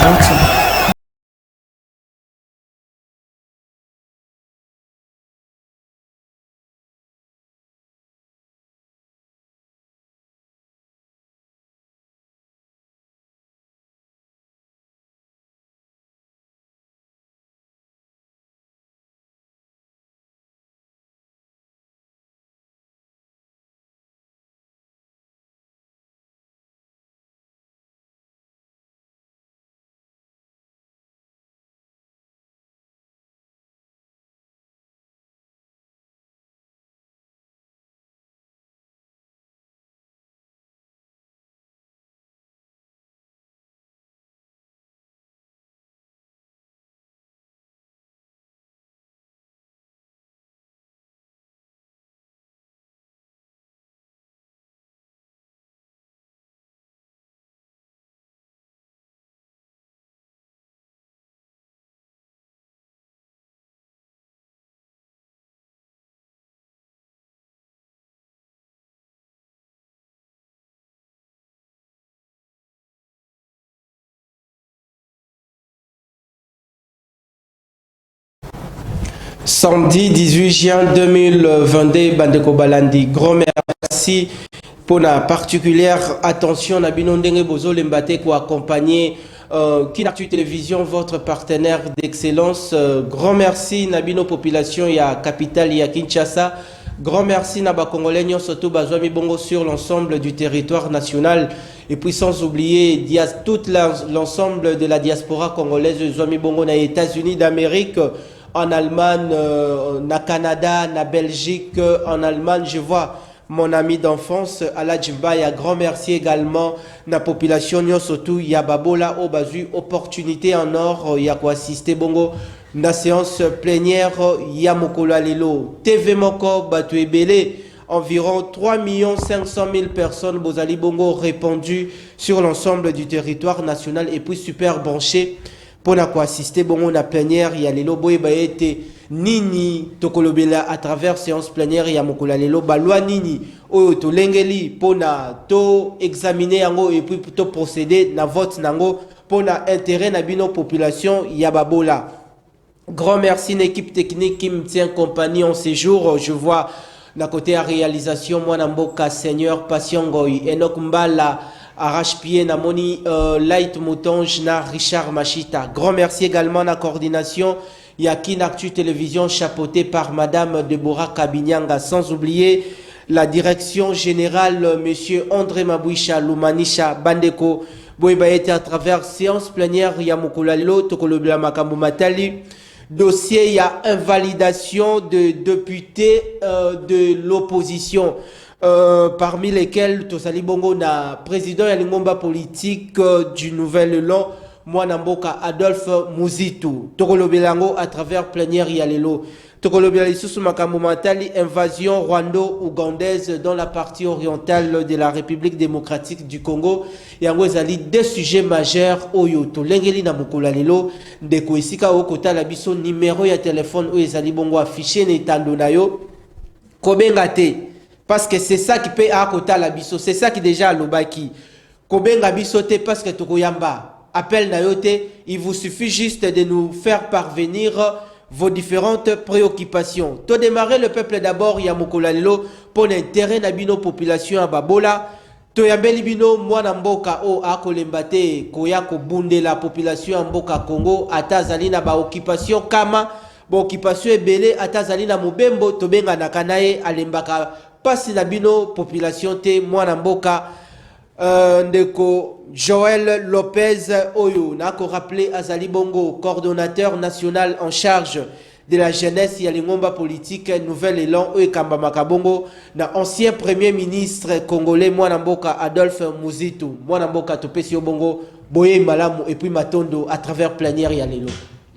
20h30. Samedi 18 juin 2022, Bandeko Balandi, grand merci pour la particulière attention. Nabino Ndenge Bozo Lembate pour accompagner Kinactu Télévision, votre partenaire d'excellence. Grand merci Nabino Population, il y a Capitale, il y a Kinshasa. Grand merci Naba Congolais, surtout Bazouami Bongo sur l'ensemble du territoire national. Et puis sans oublier tout l'ensemble de la diaspora congolaise, Zouami Bongo, na États-Unis d'Amérique, en Allemagne, na Canada, na Belgique, en Allemagne. Je vois mon ami d'enfance, Ala Djimba, y a grand merci également na population, surtout y a Babola, au basu, opportunité en or, y a quoi assister Bongo. Na séance plénière, ya Mokolo Alelo, TV Moko, Batu Ebele, environ 3 500 000 personnes, Bozali Bongo, répandues sur l'ensemble du territoire national et puis super branchées pour assister Bongo na plénière, il y a Lelo Boye Baete, Nini, Tokolobela à travers séance plénière, il y a Mokolo Alelo, Balwa Nini, Oyo to Lengeli, pour to examiner Yango et puis to procéder na vote Nango, pour intérêt na bino population, il y a Babola. Grand merci, une équipe technique qui me tient compagnie en séjour. Je vois d'un côté à réalisation, moi Namboka, Seigneur, Passion Goy, Enoch Mbala, Arrache-Pied, Namoni, Light Moutonge, na Richard Machita. Grand merci également à la coordination. Il y a Kinactu Télévision chapeautée par Madame Deborah Kabinyanga. Sans oublier la direction générale, Monsieur André Mabouicha, Lumanisha, Bandeko. Boyba était à travers séance plénière, Yamokulalo, Tokolobla Makambu Matali. Dossier, il y a invalidation de députés de l'opposition, parmi lesquels Tosali Bongo, na président Yalingomba politique du Nouvel Élan, moi Namboka Adolphe Muzitu. Tokolobelango à travers plénière Yalelo. Tokolobelango sous Makambu Matali, invasion rwando-ougandaise dans la partie orientale de la République démocratique du Congo. Yango ezali deux sujets majeurs oyo to lengeli na mokolo lelo ndeko esika okota la biso numéro ya téléphone oyo ezali bongo affiché na etando na yo kobenga te parce que c'est ça qui peut akota la biso, c'est ça qui déjà alobaki kobenga biso te parce que tokoyamba appel na yo te, il vous suffit juste de nous faire parvenir vos différentes préoccupations. To démarrer le peuple d'abord ya mokolo lelo pour l'intérêt na bino population à Babola. Toyambeli bino mwana mboka o akolembate koya kobunde la population ya mboka Congo atazali na ba occupation kama ba occupation ebele atazali na mobembo tobenga na kanaye alembaka pasi na bino population te mwana mboka ndeko Joël Lopez Oyo nako rappelé azali bongo coordonnateur national en charge de la jeunesse ya lingomba politique Nouvel Élan oyo kamba makabongo na ancien premier ministre congolais mwana mboka Adolphe Muzitu mwana mboka topesi bongo boye malamu et puis matondo à travers plénière ya lelo.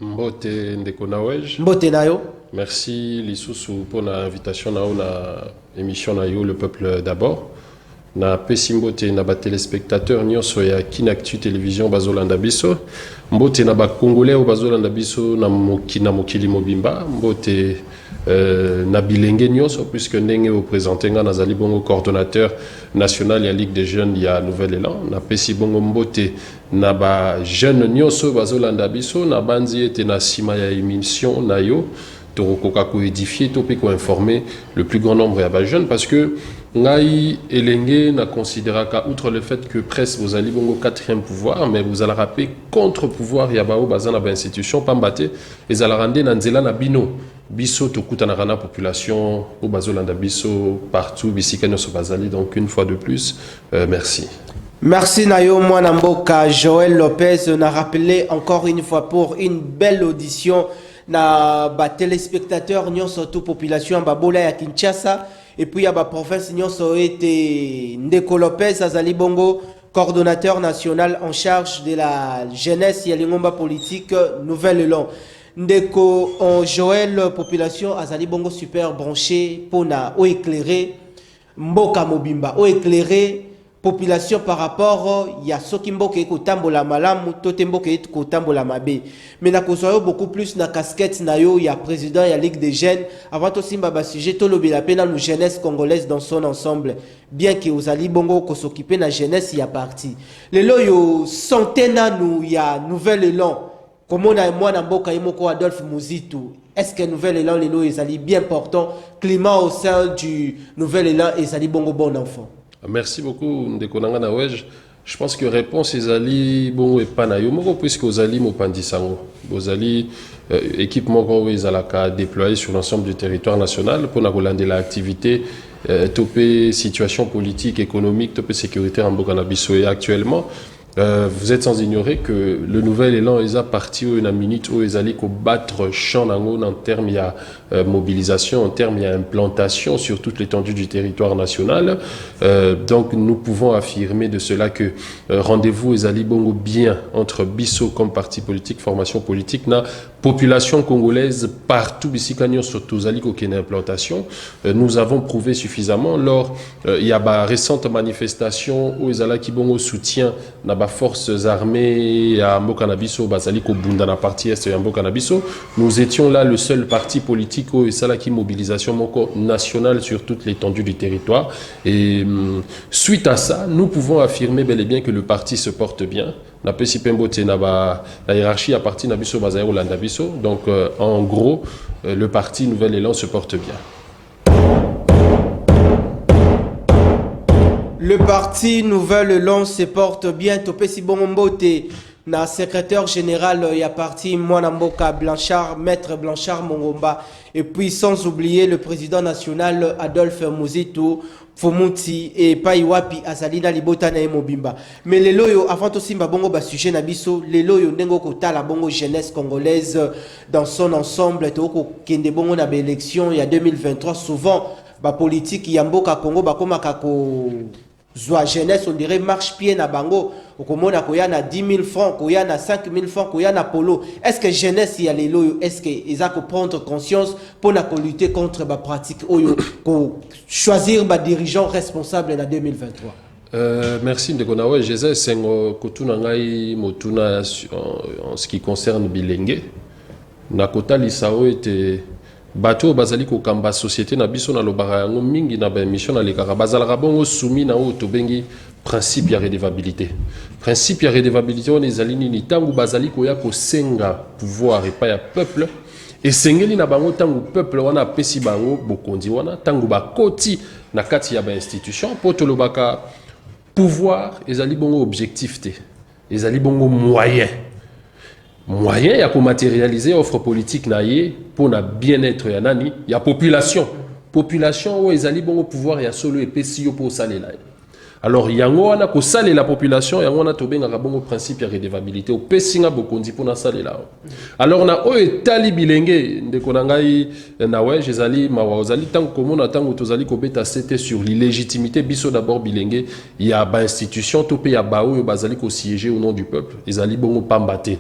Mbote ndeko nawej. Mbote nayo. Merci Lisusu pour l'invitation na émission na yo le peuple d'abord. na pesi mbote na ba téléspectateurs nyonso ya Kinactu télévision bazolanda biso mbote na ba congolais bazolanda biso na mokili mobimba mbote na bilenge nyonso puisque ndenge au présenté nga nazali bongo coordonnateur national ya Ligue des jeunes ya Nouvel Élan na pesi bongo mbote na ba jeune nyonso bazolanda biso na banzi ete na sima ya émission na yo tokoka ko édifier topé ko informer le plus grand nombre ya ba jeunes parce que ngai elenge na considéraka outre le fait que presse vous allez bongo quatrième pouvoir mais vous allez rappeler contre pouvoir ya bao bazana ba institution pambate les ala rande na nzela na bino biso tokuta na rana population au bazolanda biso partout bisika nyoso bazali donc une fois de plus merci. Merci Nayo Mwanamboka. Joël Lopez n'a rappelé encore une fois pour une belle audition na ba téléspectateurs nyonso toute population babola ya Kinshasa et puis ya ba province nyonso été Ndeko Lopez azali bongo coordonnateur national en charge de la jeunesse ya lingomba politique Nouvel Élan. Ndeko en Joël population azali bongo super branché pour na o éclairer mboka mobimba o éclairer population par rapport ya soki mboka eko tambola malamu tote mboka eko tambola mabe mais na kosoyo beaucoup plus na casquette na yo ya président ya Ligue des jeunes avant to simba ba sujet to lobela pena nous jeunesse congolaise dans son ensemble bien que ozali bongo ko s'occuper na jeunesse ya parti lelo yo centena nous ya Nouvel Élan comme on a moi na mboka yemoko Adolphe Muzitu est-ce que Nouvel Élan lelo ezali bien portant climat au sein du Nouvel Élan ezali bongo bon enfant. Merci beaucoup Ndekonanga na wej. Je pense que réponse ezali bon et pas na yo moko puisque ozali mopandisango. Ozali équipe moko ezalaka déployée sur l'ensemble du territoire national pour na kolande la activité topé situation politique économique topé sécuritaire en mboka na biso et actuellement vous êtes sans ignorer que le Nouvel Élan est parti où une minute où ils allaient battre champ en termes de mobilisation, en termes d'implantation sur toute l'étendue du territoire national. Donc nous pouvons affirmer de cela que rendez-vous est allé bongo bien entre Bisso comme parti politique, formation politique, na population congolaise partout ici surtout zali aucune implantation. Nous avons prouvé suffisamment lors il y a ba récente manifestation où ils allaient qui bongo soutien na ba forces armées à Mbokanabiso, Basaliko Bunda na partie est à Mbokanabiso. Nous étions là le seul parti politique où il qui mobilisation nationale sur toute l'étendue du territoire. Et suite à ça, nous pouvons affirmer bel et bien que le parti se porte bien. La hiérarchie à partir Nabiso Bazaïro Landabiso. Donc en gros, le parti Nouvel Élan se porte bien. Le parti Nouvel Élan se porte bien. Topé si bon mbote na secrétaire général il y a parti Mwanamboka Blanchard, maître Blanchard Mongomba et puis sans oublier le président national Adolphe Muzitu Fomuti et Paiwapi Azalina Libota na Mobimba. Mais les loyo avant to simba bongo ba sujet na biso les loyo nengo kota la bongo jeunesse congolaise dans son ensemble to ko kende bongo na ba élection il y a 2023 souvent ba politique yamboka Congo ba komaka ko Zoa jeunesse, on dirait marche pied na bango. Au komona koya na 10 000 francs, koya na 5 000 francs, koya na polo. Est-ce que jeunesse y a les loyo? Est-ce qu'ils ont prendre conscience pour lutter contre la pratique oyo, pour choisir les dirigeants responsables en 2023? Merci Ndekonawe. Jésus Sengo Kotuna Ngai Motuna en ce qui concerne Bilenge. Nakota Lisao était. Bato bazali ko kamba société na biso na lobara yango mingi na ba émission na lekaka bazala bongo soumis na auto bengi principe ya redevabilité. Principe ya redevabilité on ezali ni tangu bazali ko ya ko senga pouvoir et pas ya peuple et sengeli na bango tangu peuple wana pesi bango bokondi wana tangu bakoti na kati ya ba institution poto lobaka pouvoir ezali bongo objectivité ezali bongo moyen ya ko matérialiser offre politique na ye pour na bien-être ya nani ya population où ezali bongo pouvoir ya solo epesi yo pour salela alors yango wana ko salela population yango wana tobenga bongo principe ya redevabilité o pesinga bokondi pour na salela alors na o etali bilenge ndeko na ngai na wej ezali mawa ozali tango komona tango tozali ko beta c'était sur l'illégitimité biso d'abord bilenge ya ba institution to pe ya ba oyo bazali ko siéger au nom du peuple ezali bongo pambate.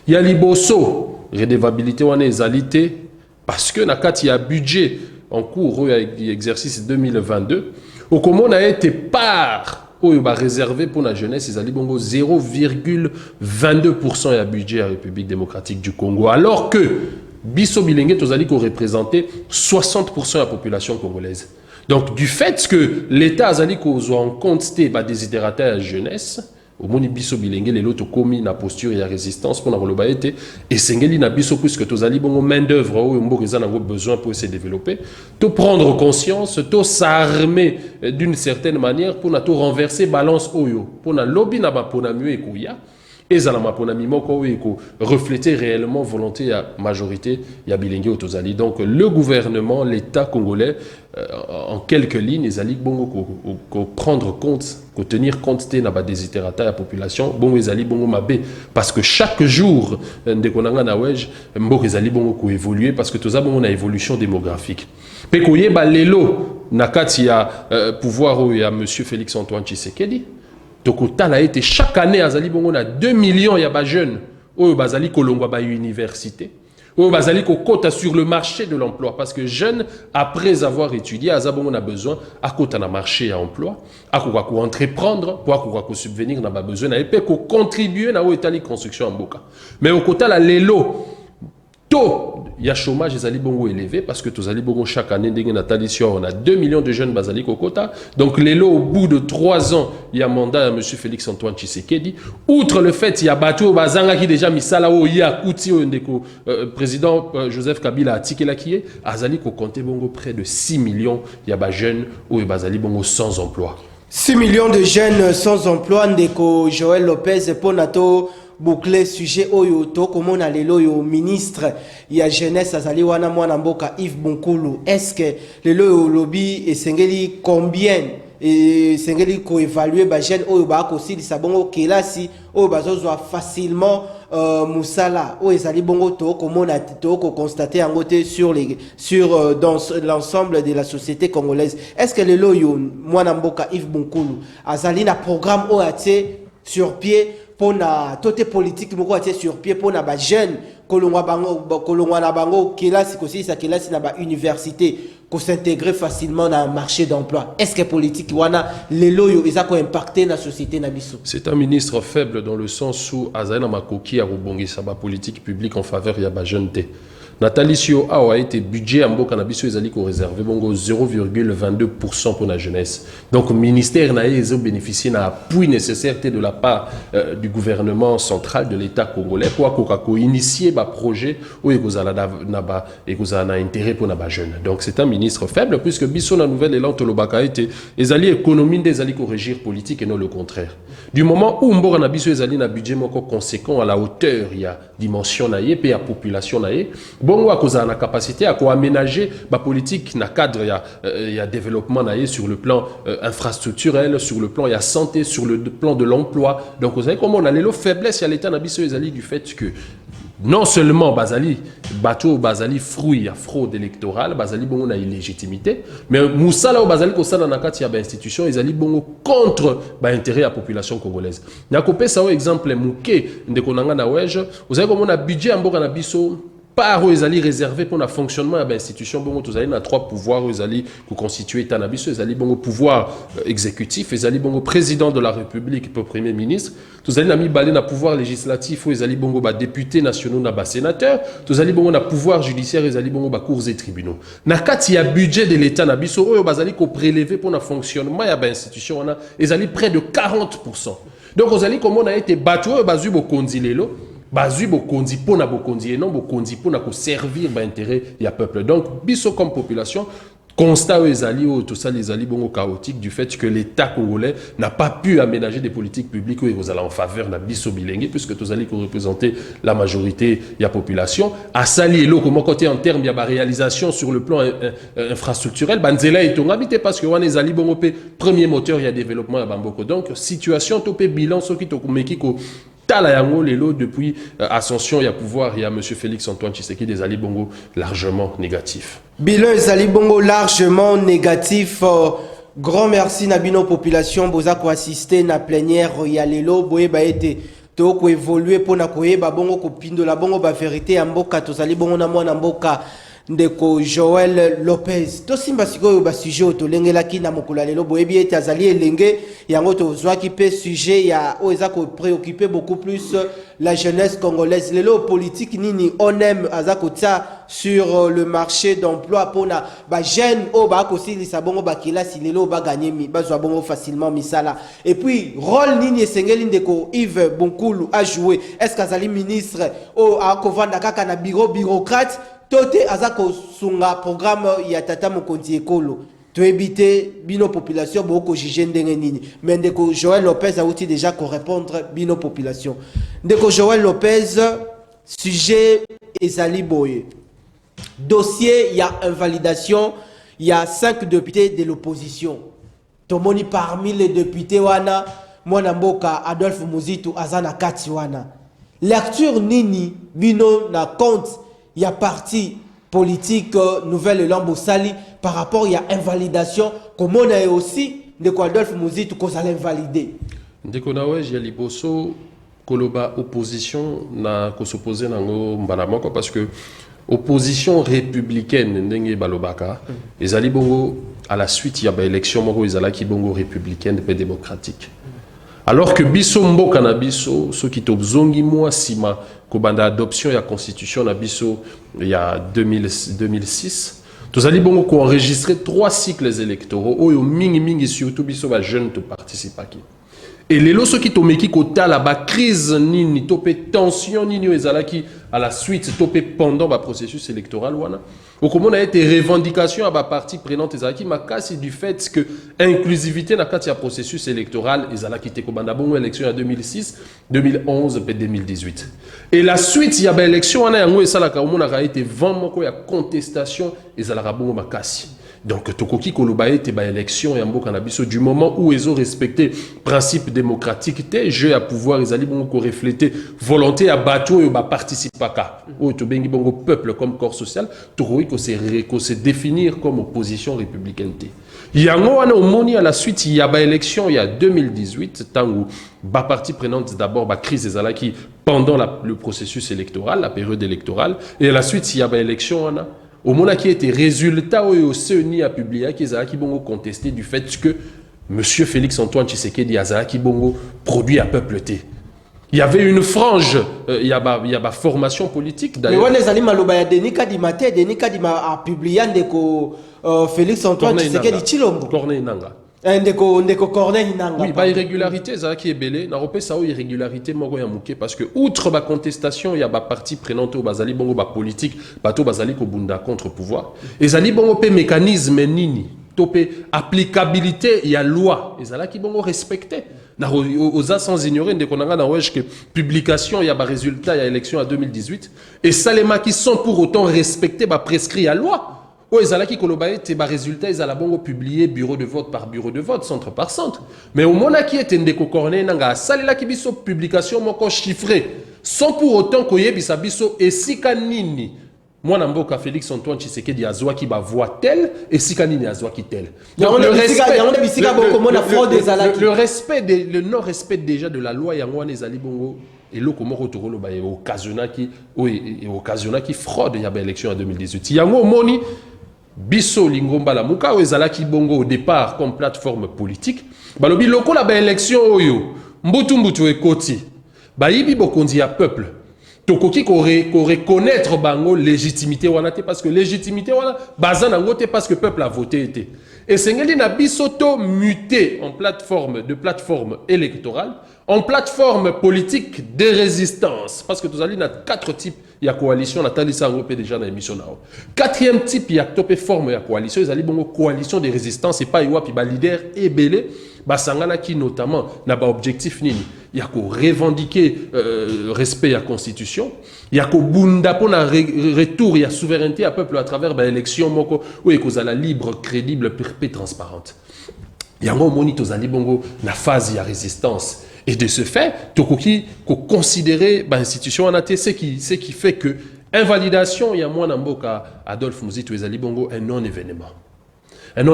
Il y a liboso, redevabilité wana ezalité parce que na kati ya budget en cours exercice 2022 Au comment a été part réservé pour la jeunesse, ils allaient 0,22% à budget à la République démocratique du Congo, alors que Bisso Bilingue, tous allés représenter 60% de la population congolaise. Donc, du fait que l'État a en compte des désidératés à la jeunesse, au moins biso bilingue les autres commis na posture et la résistance pour la été et sengeli na biso puisque tous allés bon main d'œuvre où on a besoin pour se développer, to prendre conscience, to s'armer d'une certaine manière pour na to renverser balance oyo pour na lobby na ba pour na mieux ekouya et ça la pour na mimoko eko refléter réellement volonté à majorité ya bilingue autozali. Donc le gouvernement, l'État congolais en quelques lignes, ils allaient bon prendre compte, tenir compte de la désidérata de la population, bon ils allaient bon mabé parce que chaque jour de konanga na wej, bon ils allaient bon évoluer parce que tout ça bon on a évolution démographique. Pe koye ba lelo nakati ya pouvoir où il y a monsieur Félix Antoine Tshisekedi. Donc au total a été chaque année azali bon on a 2 millions ya ba jeunes au bazali kolongwa ba université. Ou bazali ko kota sur le marché de l'emploi parce que jeunes après avoir étudié on a besoin à kota na marché à emploi à ko entreprendre pour subvenir na ba besoin na epé ko contribuer na etali construction en boka mais au kota la lelo taux il y a chômage ezali bongo élevé parce que tous allez bongo chaque année on a 2 millions de jeunes bazali kokota donc lelo au bout de 3 ans il y a mandat à monsieur Félix Antoine Tshisekedi outre le fait il y a bateau bazanga qui déjà misala o ya kuti o ndeko président Joseph Kabila a tiké la kié azali ko compter bongo près de 6 millions il y a ba jeunes ou bazali bongo sans emploi 6 millions de jeunes sans emploi ndeko Joël Lopez Ponato boucler sujet oyo to comme on a lelo yo ministre ya jeunesse azali wana mwana mboka Yves Bonkulu est-ce que lelo lobby et sengeli combien et sengeli ko évaluer ba jeune oyo ba ko silisa bongo kelasi oyo bazozwa facilement musala oyo ezali bongo to comme on a to ko constater en côté sur dans l'ensemble de la société congolaise est-ce que lelo yo mwana mboka Yves Bonkulu azali na programme oyo atie sur pied pour na toute politique moko atie sur pied pour na ba jeune kolongwa na bango kelasi ko sisa kelasi na ba université ko s'intégrer facilement dans le marché d'emploi est-ce que politique wana lelo yo eza ko impacter na société na biso. C'est un ministre faible dans le sens où azana makoki a rebongisa ba politique publique en faveur ya ba jeune té. Nathalie Sio a été budget en Mboka Nabiso ezali ko réservé bongo 0,22% pour la jeunesse. Donc ministère na ezo bénéficier na appui nécessaire de la part du gouvernement central de l'État congolais pour ko initier ba projet où ekozala na ba ekozala na intérêt pour na ba jeune. Donc c'est un ministre faible puisque biso na nouvelle élan tolobaka été ezali économie des ezali ko régir politique et non le contraire. Du moment où Mboka Nabiso ezali na budget moko conséquent à la hauteur il y a dimension na yé pe ya population na yé bon à cause de la capacité à aménager la politique na cadre il y a développement sur le plan infrastructurel sur le plan il y a santé sur le plan de l'emploi donc vous savez comment on a les faiblesses il y a l'état nabiso ezali du fait que non seulement bazali bateau bazali fruit ya fraude électorale bazali bongo na illégitimité mais musala ou bazali ko sala na kati ya ba institution ezali bongo contre ba intérêt à population congolaise na kopé ça exemple muke ndeko nanga na weje vous savez comment on a budget en mboka na biso par où ils allaient réserver pour le fonctionnement de l'institution, bon, tous allaient dans 3 pouvoirs où ils allaient constituer État nabiso, ils allaient bon pouvoir exécutif, ils allaient bon président de la République, pour premier ministre, tous allaient mis balé dans pouvoir législatif où ils allaient bon députés nationaux, na sénateurs, tous allaient bon pouvoir judiciaire, ils allaient bon cours et tribunaux. Nakati y a budget de l'État nabiso, ils allaient prélever pour le fonctionnement de l'institution, ils allaient près de 40%. Donc ils allaient comme on a été battu, bazu bo kondilelo. Bazui bokondi pona bokondi et non bokondi pona ko servir ba intérêt ya peuple donc biso comme population constat aux alliés tout ça les alliés bongo chaotique du fait que l'État congolais n'a pas pu aménager des politiques publiques où ils allaient en faveur de biso bilingue puisque tous alliés qui représenter la majorité de la population à sali elo comment côté en termes il y a ba réalisation sur le plan infrastructurel banzela et ton habité parce que on les alliés bongo premier moteur il y a développement à bamboko donc situation topé bilan ce qui to meki ko Tala yango lelo depuis Ascension, il y a pouvoir, il y a M. Félix Antoine Tshisekedi des Ali Bongo largement négatif. Bilan des Ali Bongo largement négatif. Grand merci Nabino population boza ko assister na plénière ya lelo boye ba été to ko évoluer pour na koyeba bongo ko pindola bongo ba vérité ya mboka to zali bongo na mwana mboka ndeko Joël Lopez. To simba sikoyo ba sujet otolengela ki na mokula lelo boyebi ete azali elenge yango tozwa ki pe sujet ya oza ko préoccuper beaucoup plus la jeunesse congolaise. Lelo politique nini on aime azako tia sur le marché d'emploi pona ba jeune o ba ko silisa bongo ba kilasi lelo ba gagner mi ba zwa bongo facilement misala. Et puis rôle nini esengeli ndeko Yves Bonkulu a joué. Est-ce qu'azali ministre o a ko vanda kaka na bureaucrate Tote azako sunga programme ya tata mokonzi ekolo to éviter bino population boko juger ndenge nini mais ndeko Joël Lopez a outil déjà ko répondre bino population ndeko Joël Lopez sujet ezali boye dossier il y a invalidation il y a 5 députés de l'opposition tomoni parmi les députés wana mwana mboka Adolphe Muzitu azana kati wana lecture nini bino na compte il y a parti politique nouvelle lambo sali par rapport il y a invalidation comme on a aussi de quoi Adolphe Muzitu qu'on allait invalider ndeko na weje ya liboso koloba opposition na ko s'opposer nango mbala moko parce que opposition républicaine ndenge balobaka ezali bongo à la suite il y a ba élection moko ezala ki bongo républicaine et démocratique. Alors que biso mboka na biso ceux qui tobzongi moi sima ko banda adoption ya constitution na biso il y a 2006 tozali bongo ko enregistrer 3 cycles électoraux oyo mingi surtout biso ba jeune to participa ki et lelo ceux qui tomeki ko tala ba crise nini topé tension nini ezalaki à la suite topé pendant ba processus électoral wana au comment a été revendication à ba partie prenante ezalaki makasi du fait que inclusivité na kati ya processus électoral ezalaki te ko banda bongo élection en 2006 2011 et 2018 et la suite il y a ba élection wana yango esalaka au mona a été vent moko ya contestation ezalaka bongo makasi. Donc, tokoki koloba ete ba élection ya mboka na biso du moment où ils ont respecté principe démocratique te jeu à pouvoir ezali bongo ko refléter volonté à bato yo ba participaka ou to bengi bongo peuple comme corps social tokoki ko se définir comme opposition républicaine te yango wana omoni à la suite il y a ba élection il y a 2018 tango ba partie prenante d'abord ba crise ezalaki pendant le processus électoral la période électorale et à la suite il y a ba élection wana au moment qui était résultat au CENI a publié qu'ils a qui bongo contesté du fait que monsieur Félix Antoine Tshisekedi a qui bongo produit à peuple T. Il y avait une frange, il y a formation politique d'ailleurs. Mais les aliments maloba ya Denis Kadima a publié ndeko Félix Antoine Tshisekedi Chilombo. Corneille Nanga. Ndeko Corneille Nanga. Oui, bah irrégularité ça qui est belé, na repé ça irrégularité moko ya muke parce que outre ba contestation, il y a ba parti prenante au bazali bongo ba politique, bato bazali ko bunda contre pouvoir. Et zali bongo pe mécanisme nini, topé applicabilité il y a loi, et zala qui bongo respecté. Na oza sans ignorer ndeko nanga na wesh que publication il y a ba résultat il y a élection en 2018 et salema qui sont pour autant respectés ba prescrit à loi. Oh, ils allaient qui colobaye, tes résultats, ils allaient bongo publier bureau de vote par bureau de vote, centre par centre. Mais au moment qui était ndeko corné nanga, salé la qui biso publication moko chiffré, sans pour autant qu'on y ait biso et si kanini. Moi n'amboka Félix Antoine Tshisekedi azwa qui ba voix tel et si kanini azwa qui tel. Donc le respect, le non respect déjà de la loi yangwa nezali bongo. Et là, comment retourner le occasionna qui fraude il y a une élection en 2018. Il y a un moni biso lingomba la muka ou ezala ki bongo au départ comme plateforme politique. Balobi loko la ba élection oyo mbutu ekoti. Ba yibi bokondi ya peuple. Tokoki ko reconnaître bango légitimité wana te parce que légitimité wana bazana ngote parce que peuple a voté été. Et sengeli na biso to muté en plateforme électorale, en plateforme politique de résistance parce que tous allez na 4 types il y a coalition na talisa ngopé déjà na émission nao. 4e type il y a topé forme ya coalition, ils allez bongo coalition de résistance et pas iwa pi ba leader et belé basangana qui notamment na ba objectif nini il y a ko revendiquer respect à constitution il y a ko bunda pona retour il y a souveraineté à peuple à travers ba élection moko ou ekozala libre crédible perpétuelle transparente il y a un moni tozali bongo na phase ya résistance et de ce fait tokoki ko considérer ba institution anate ce qui fait que invalidation il y a moins namboka Adolphe Muzitu ezali bongo un non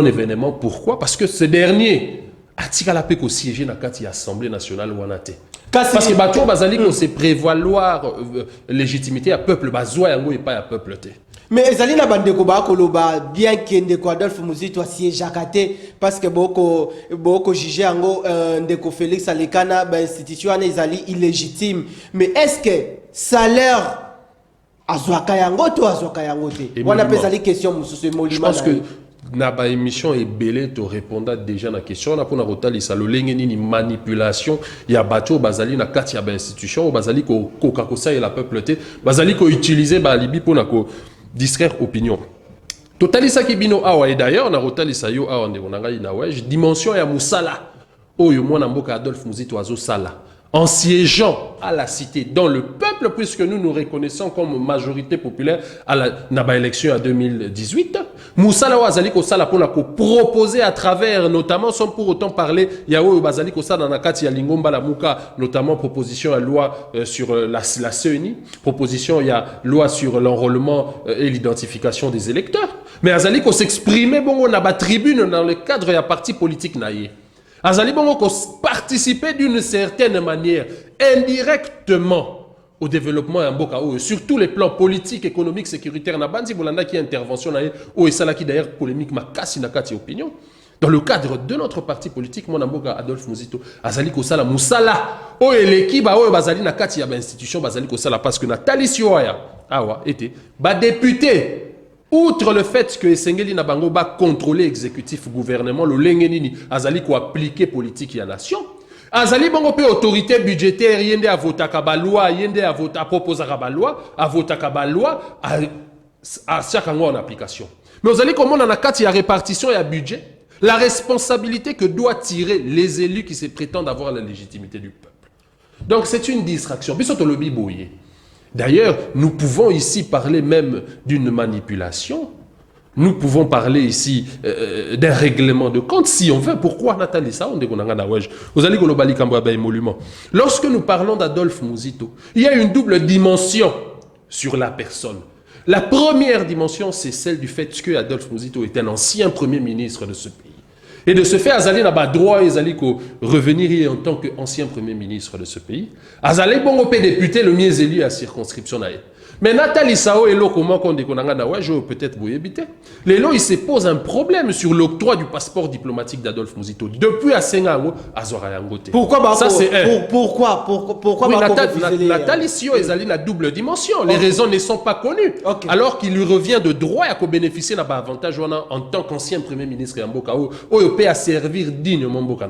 événement pourquoi parce que ce dernier atika la pe ko siéger na kati assemblée nationale wanate parce que bato bazali ko se prévaloir légitimité à peuple bazwa yango et pas à peuple te Mais ezali na bandeko ba koloba bien que Adolphe Muzito asiéjakate parce que beaucoup jugé ango ndeko Félix Alekana ba institution ezali illégitime. Mais est-ce que salaire azwaka yango to azwaka yango te? On appelle ça les questions mususu molima. Je pense que na ba émission est belé te répondre déjà na question na pona rotali sa lo lengeni ni manipulation ya bato bazali na kati ya ba institution bazali ko kosa et la peuple te bazali ko utiliser ba libi pona ko distraire opinion. Totalisa kibino awa et d'ailleurs na rotalisa yo awa ndeko na ngai na wej dimension ya musala oyo mwana mboka Adolphe Muzito azo sala en siégeant à la cité dans le peuple puisque nous nous reconnaissons comme majorité populaire à la naba élection en 2018 musala wa azali ko sala pona ko proposer à travers notamment sans pour autant parler ya oyo bazali ko sala na kati ya lingomba la muka notamment proposition à loi sur la CENI proposition ya loi sur l'enrôlement et l'identification des électeurs mais azali ko s'exprimer bongo na ba tribune dans le cadre ya parti politique naie azali bongo ko participer d'une certaine manière indirectement au développement en Mboka sur tous les plans politiques, économiques, sécuritaires na bandi bolanda qui intervention na o et sala qui d'ailleurs polémique makasi na kati opinion dans le cadre de notre parti politique mon Mboka Adolphe Muzito azali ko sala musala o eleki ba o bazali na kati ya ba institution bazali ko sala parce que Nathalie Sioya awa était ba député. Outre le fait que Esengeli na bango ba contrôler exécutif gouvernement le lengenini azali ko appliquer politique ya nation azali bango pe autorité budgétaire yende a voter ka loi yende a voter a proposer ka loi a voter ka loi a chaque en application mais azali comment na kati ya répartition et à budget la responsabilité que doit tirer les élus qui se prétendent avoir la légitimité du peuple donc c'est une distraction biso lobby boye. D'ailleurs, nous pouvons ici parler même d'une manipulation. Nous pouvons parler ici d'un règlement de compte, si on veut. Pourquoi Nathalie ça? Lorsque nous parlons d'Adolphe Muzito, il y a une double dimension sur la personne. La première dimension, c'est celle du fait que Adolphe Muzito est un ancien premier ministre de ce pays. Et de ce fait, Azali n'a pas droit à revenir en tant qu'ancien premier ministre de ce pays. Azali bon député le mieux élu à circonscription. Mais Nathalie Sao et l'eau comment qu'on dit qu'on a peut-être vous éviter. Les lots il se pose un problème sur l'octroi du passeport diplomatique d'Adolphe Muzito depuis à Sengango à Zorayangote. Pourquoi ça c'est pourquoi oui, Nathalie Sio et Zali la double dimension. Les raisons ne sont pas connues. Alors qu'il lui revient de droit à bénéficier d'un avantage en tant qu'ancien premier ministre Yamboka ou peut à servir dignement Mboka.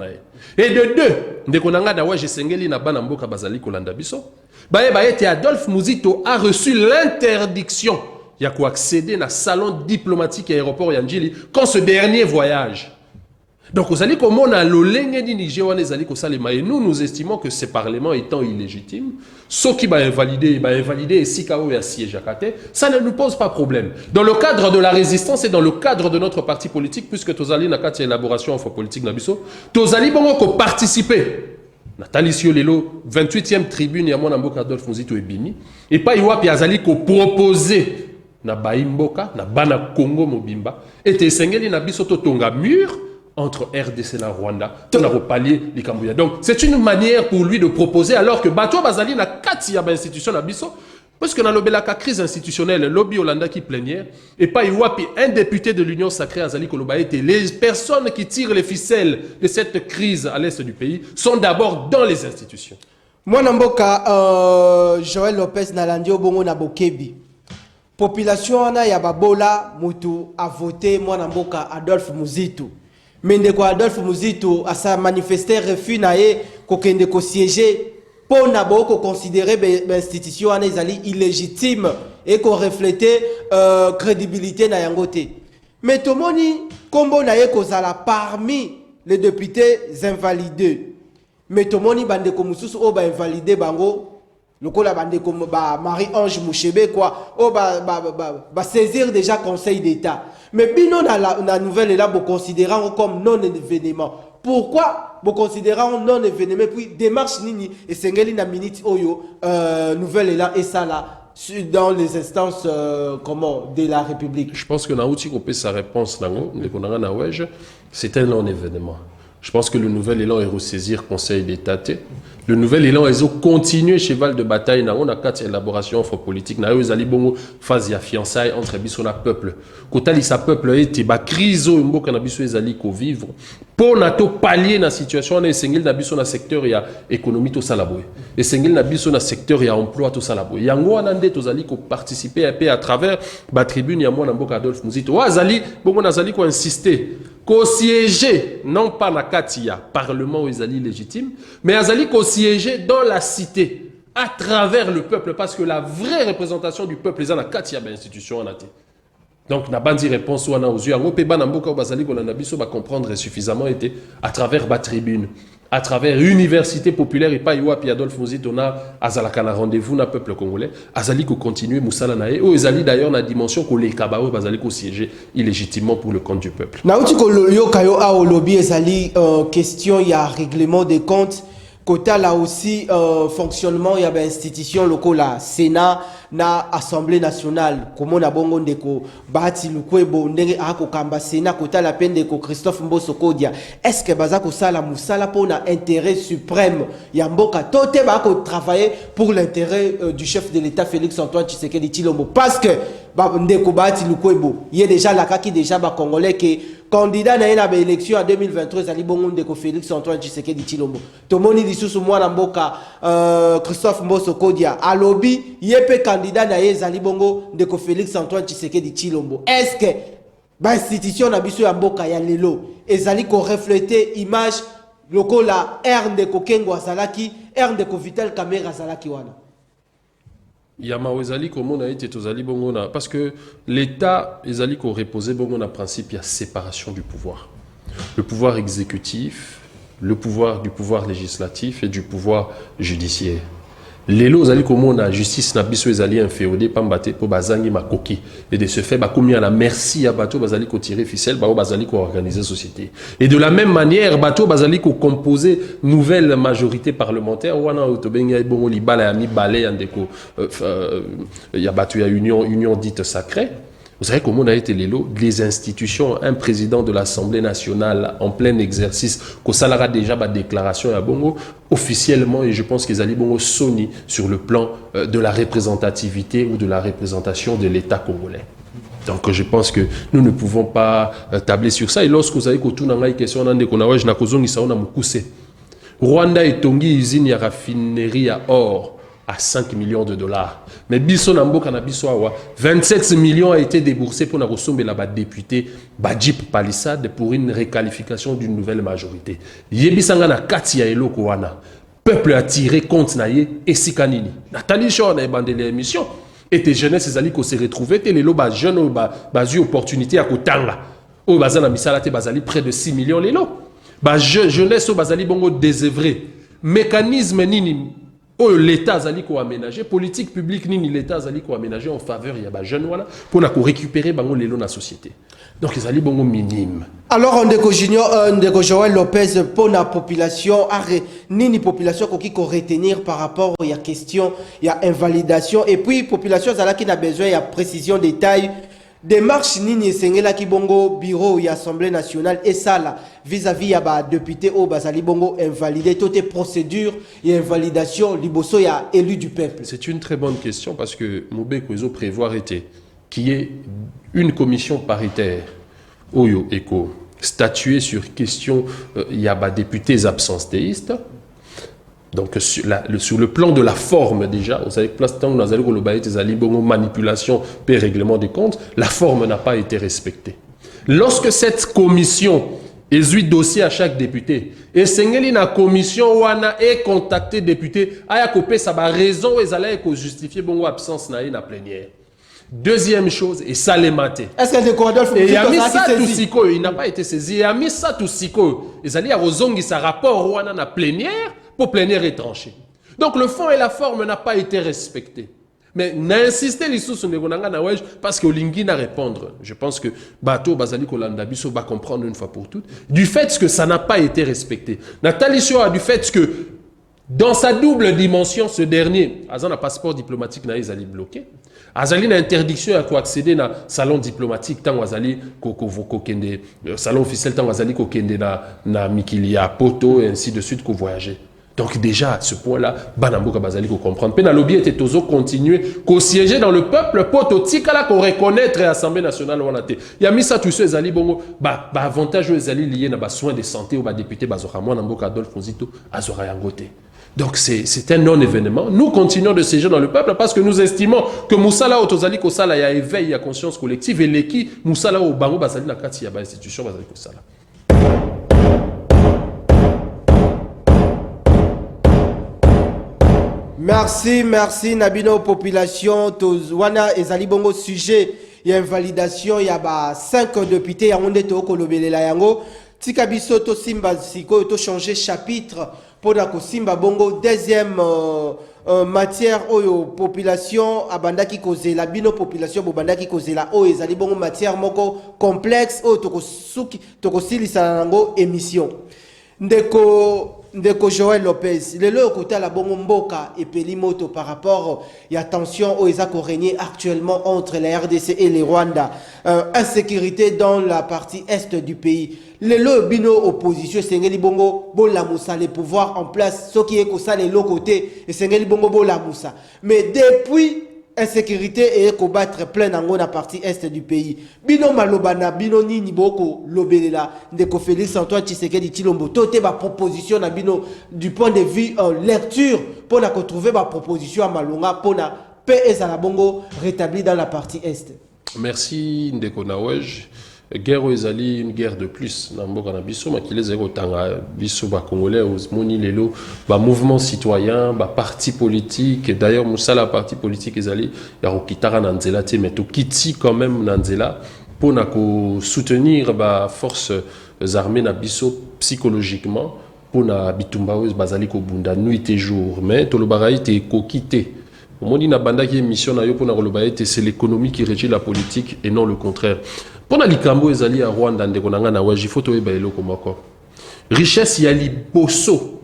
Et de deux, ndekonanga dawa jesengeli na bana Mboka bazali kolanda biso. Adolphe Muzito a reçu l'interdiction il y a accéder dans le salon diplomatique et aéroport Yanjili quand ce dernier voyage. Donc, vous allez comme on a nous estimons que ce parlement étant illégitime, ce qui va invalider et si ça ne nous pose pas problème. Dans le cadre de la résistance et dans le cadre de notre parti politique, puisque Tozali n'a qu'à élaboration en politique Nabiso, Tozali bon participer. Nathalie Siolelo, 28e tribune, ya mwana mboka Adolphe Muzito ebimi. Et pas Iwapi Azali ko proposer na Baimboka, na Bana Congo Mobimba. Et te sengeli na biso tonga mur entre RDC et la Rwanda. On a repalié les Cambouya. Donc c'est une manière pour lui de proposer alors que Bato Bazali na kati ya ba institution na biso. Parce que dans la crise institutionnelle, le lobby Hollanda qui plénière, et pas Iwapi, un député de l'Union sacrée Azali Koloba était. Les personnes qui tirent les ficelles de cette crise à l'est du pays sont d'abord dans les institutions. Moi, Namboka, Joël Lopez Nalandio Bongo Nabokebi. Population ana ya babola mutu a voté moi Namboka Adolphe Muzito. Mais ndeko Adolphe Muzito a sa manifesté refus nae kokende ko siéger. Pour n'abord considérer l'institution illégitime et qu'on reflétait crédibilité na yangote. Mais tout le monde combo na kozala parmi les députés invalidés. Mais tout le monde bande comme sous o ba invalidé bango lokola bande comme ba Marie-Ange Mouchebe quoi o ba saisir déjà Conseil d'État. Mais bino na nouvelle là vous considérant comme non événement. Pourquoi vous considérez non événement puis démarche nini et sengeli na minute oyo nouvelle là et ça là dans les instances comment de la République. Je pense que Naouti Kopé sa réponse c'est un non événement. Je pense que le nouvel élan est ressaisir Conseil d'État. Le nouvel élan, ils ont continué cheval de bataille. On a quatre élaborations offre politique. Na eu zali bongo phase ya fiançailles entre biso na peuple. Kotali sa peuple été ba crise au mboka na biso ezali ko vivre. Pour na to pallier na situation na esengel na biso na secteur ya économie to salaboy. Esengel na biso na secteur ya emploi to salaboy. Yango anande to zali ko participer un peu à travers ba tribune ya moi na mboka Adolphe Muzito. Wa zali bongo na zali ko insister qu'au siéger, non pas na katia, parlement Ezali légitime, mais Azali qu'au siéger dans la cité, à travers le peuple, parce que la vraie représentation du peuple, c'est la katia, institution en athée. Donc, na bandi réponse ou aux yeux, on peut comprendre suffisamment été à travers la tribune, à travers l'université populaire et pas Iwapi Adolphe Muzito on a azalaka na rendez-vous na peuple congolais, azali ko continuer musala nae, ou ezali d'ailleurs na dimension ko les kabao bazali ko siéger illégitimement pour le compte du peuple. Na uti ko yo kayo a au lobby ezali question il y a règlement des comptes. Kota là aussi fonctionnement il y a ben institution locale là Sénat na Assemblée nationale comment na bongo ndeko bati lukwebo ndenge ako kamba Sénat kota la peine de Christophe Mboso Kodia est-ce que bazako sala musala pour na intérêt suprême ya mboka tote ba ko travailler pour l'intérêt du chef de l'État Félix Antoine Tshisekedi Tshilombo parce que ndeko bati lukwebo il y a déjà la kaki déjà ba congolais que candidat na une élection en 2023 ali bongo ndeko Félix Antoine Tshisekedi Tshilombo tomoni lisusu mwana mboka Christophe Mboso Kodia alobi yepe candidat na ezali bongo ndeko Félix Antoine Tshisekedi Tshilombo est-ce que ba institution na biso ya mboka ya lelo ezali ko refléter image lokola ndeko Kengo azalaki ndeko Vital Kamerhe azalaki wana Yama ezali comme on a été tozali bongo na parce que l'État ezali ko reposer bongo na principe ya séparation du pouvoir. Le pouvoir exécutif, le pouvoir du pouvoir législatif et du pouvoir judiciaire. Lelo ezali comme on a justice na biso ezali inféodé pambate po bazangi makoki et de ce fait ba komi à la merci ya bato bazali ko tirer ficelle ba bazali ko organiser société. Et de la même manière bato bazali ko composer nouvelle majorité parlementaire wana otobenga bongo libala ya mibale andeko ya bato ya union dite sacrée. Vous savez comment on a été les institutions, un président de l'Assemblée nationale en plein exercice, qu'au salara déjà ma déclaration à Bongo, officiellement, et je pense qu'ils allaient Bongo Sony sur le plan de la représentativité ou de la représentation de l'État congolais. Donc je pense que nous ne pouvons pas tabler sur ça. Et lorsque vous avez une question, Rwanda est tongi usine ya raffinerie à or à 5 millions de dollars. Mais biso na mboka na biso awa 27 millions a été déboursé pour na resombe la député Badjip Palissade pour une réqualification d'une nouvelle majorité. Yebisanga na kati ya eloko wana. Peuple a tiré compte na ye esikanini. Nathalie Chon a bandé l'émission. Et tes jeunesses ezali ko se retrouver te lelo ba jeune ba eu opportunité à kotanga. O bazana misala te bazali près de 6 millions lelo. Ba jeunesse o bazali bongo désœuvré. Mécanisme nini l'État a aménagé, politique publique ni l'État a aménagé en faveur il y a des jeunes voilà pour récupérer bango lelo na société. Donc ils allaient bongo minime. Alors on déco Junior ndeko Joël Lopez pour la population ni population qui ko retenir par rapport il y a question il y a invalidation et puis population zala qui n'a besoin il y a précision détail démarche nini sengela ki bongo bureau et assemblée nationale et ça là vis-à-vis ya ba député au bazali bongo invalidé toutes les procédures et invalidation liboso ya élu du peuple. C'est une très bonne question parce que Mobeko ils ont prévoir été qu'il y ait une commission paritaire oyo eko statuer sur question il y a ba députés absentéistes. Donc sur le plan de la forme déjà, vous savez que place temps nous allons le manipulation et règlement des comptes, la forme n'a pas été respectée. Lorsque cette commission est eu dossier à chaque député et sengeli na commission wana est contacté député aya kopé ça ba raison et allait ko justifier bongo absence na na plénière. Deuxième chose, et ça les maté. Est-ce que le Adolphe Muzito il n'a pas été saisi. Il a mis ça tout siko. Ils allaient à Rozongi sa rapport wana na plénière. Pour plénière étranger. Donc le fond et la forme n'a pas été respectés. Mais n'insistez les sous parce que Olingi n'a répondre. Je pense que Bato Bazali Kolanda Biso va comprendre une fois pour toutes. Du fait que ça n'a pas été respecté. Nathalie Choa, du fait que dans sa double dimension, ce dernier, Azan a passeport diplomatique n'a Azali bloqué. Azali n'a interdiction à accéder à salon diplomatique tant Azali salon officiel tant Azali kokende na Mikilia Poto et ainsi de suite qu'on voyageait. Donc déjà, à ce point-là, Banamboka Bazali ko comprendre. Penalobi était toujours continuer, qu'au siéger dans le peuple, pour totika qu'on reconnaître l'Assemblée nationale. Il y a mis ça tous ces alliés, bon, avantage aux alliés liés à soins de santé ou député Bazoramon, Namboka Adolphe Fonzito, Azora Yangote. Donc c'est un non-événement. Nous continuons de siéger dans le peuple parce que nous estimons que Moussala Otozali Kosala, il y a éveil, il y a conscience collective et l'équipe Moussala au Bango Bazali Nakati, il y a institution Bazali Kosala. Merci Nabino population Tozwana ezali bongo sujet ya invalidation ya ba 5 députés ya onde to kolobelela yango tika biso to simba siko to changer chapitre pour na ko simba bongo deuxième matière oyo population abandaki kozela bino population bobandaki kozela oyo ezali bongo matière moko complexe oyo to ko silisa nango émission Ndeko Joël Lopez, le côté la bongo mboka et pelimoto par rapport à la tension aux régner actuellement entre la RDC et le Rwanda, insécurité dans la partie est du pays. Le bino opposition, c'est ngeli bongo bola moussa les pouvoirs en place, ce qui est que ça les l'autre côté et c'est ngeli bongo bola moussa. Mais depuis insécurité et combattre plein dans la partie est du pays. Bino malobana, bino nini boko lobelela, ndeko Félix Antoine Tshisekedi Tshilombo, tote ba proposition na bino du point de vue en lecture pour na retrouver ba proposition à Malonga pour na paix et la bongo rétabli dans la partie est. Merci ndeko Nawej. Guerre ezali une guerre de plus na mboka na biso makile zero tanga biso ba congolais moni lelo ba mouvement citoyen ba parti politique et d'ailleurs musala parti politique ezali ya rokitara na nzela te mais to kiti quand même na nzela pour na ko soutenir ba forces armées na biso psychologiquement pour na bitumba bazali ko bunda nuit et jour mais to lo barayi te ko quitter moni na banda ki émission na yo pour na lo baye c'est l'économie qui régit la politique et non le contraire. Pour na likambo ezali à Rwanda ndeko nanga na waji photo eba eloko moko richesse ya liboso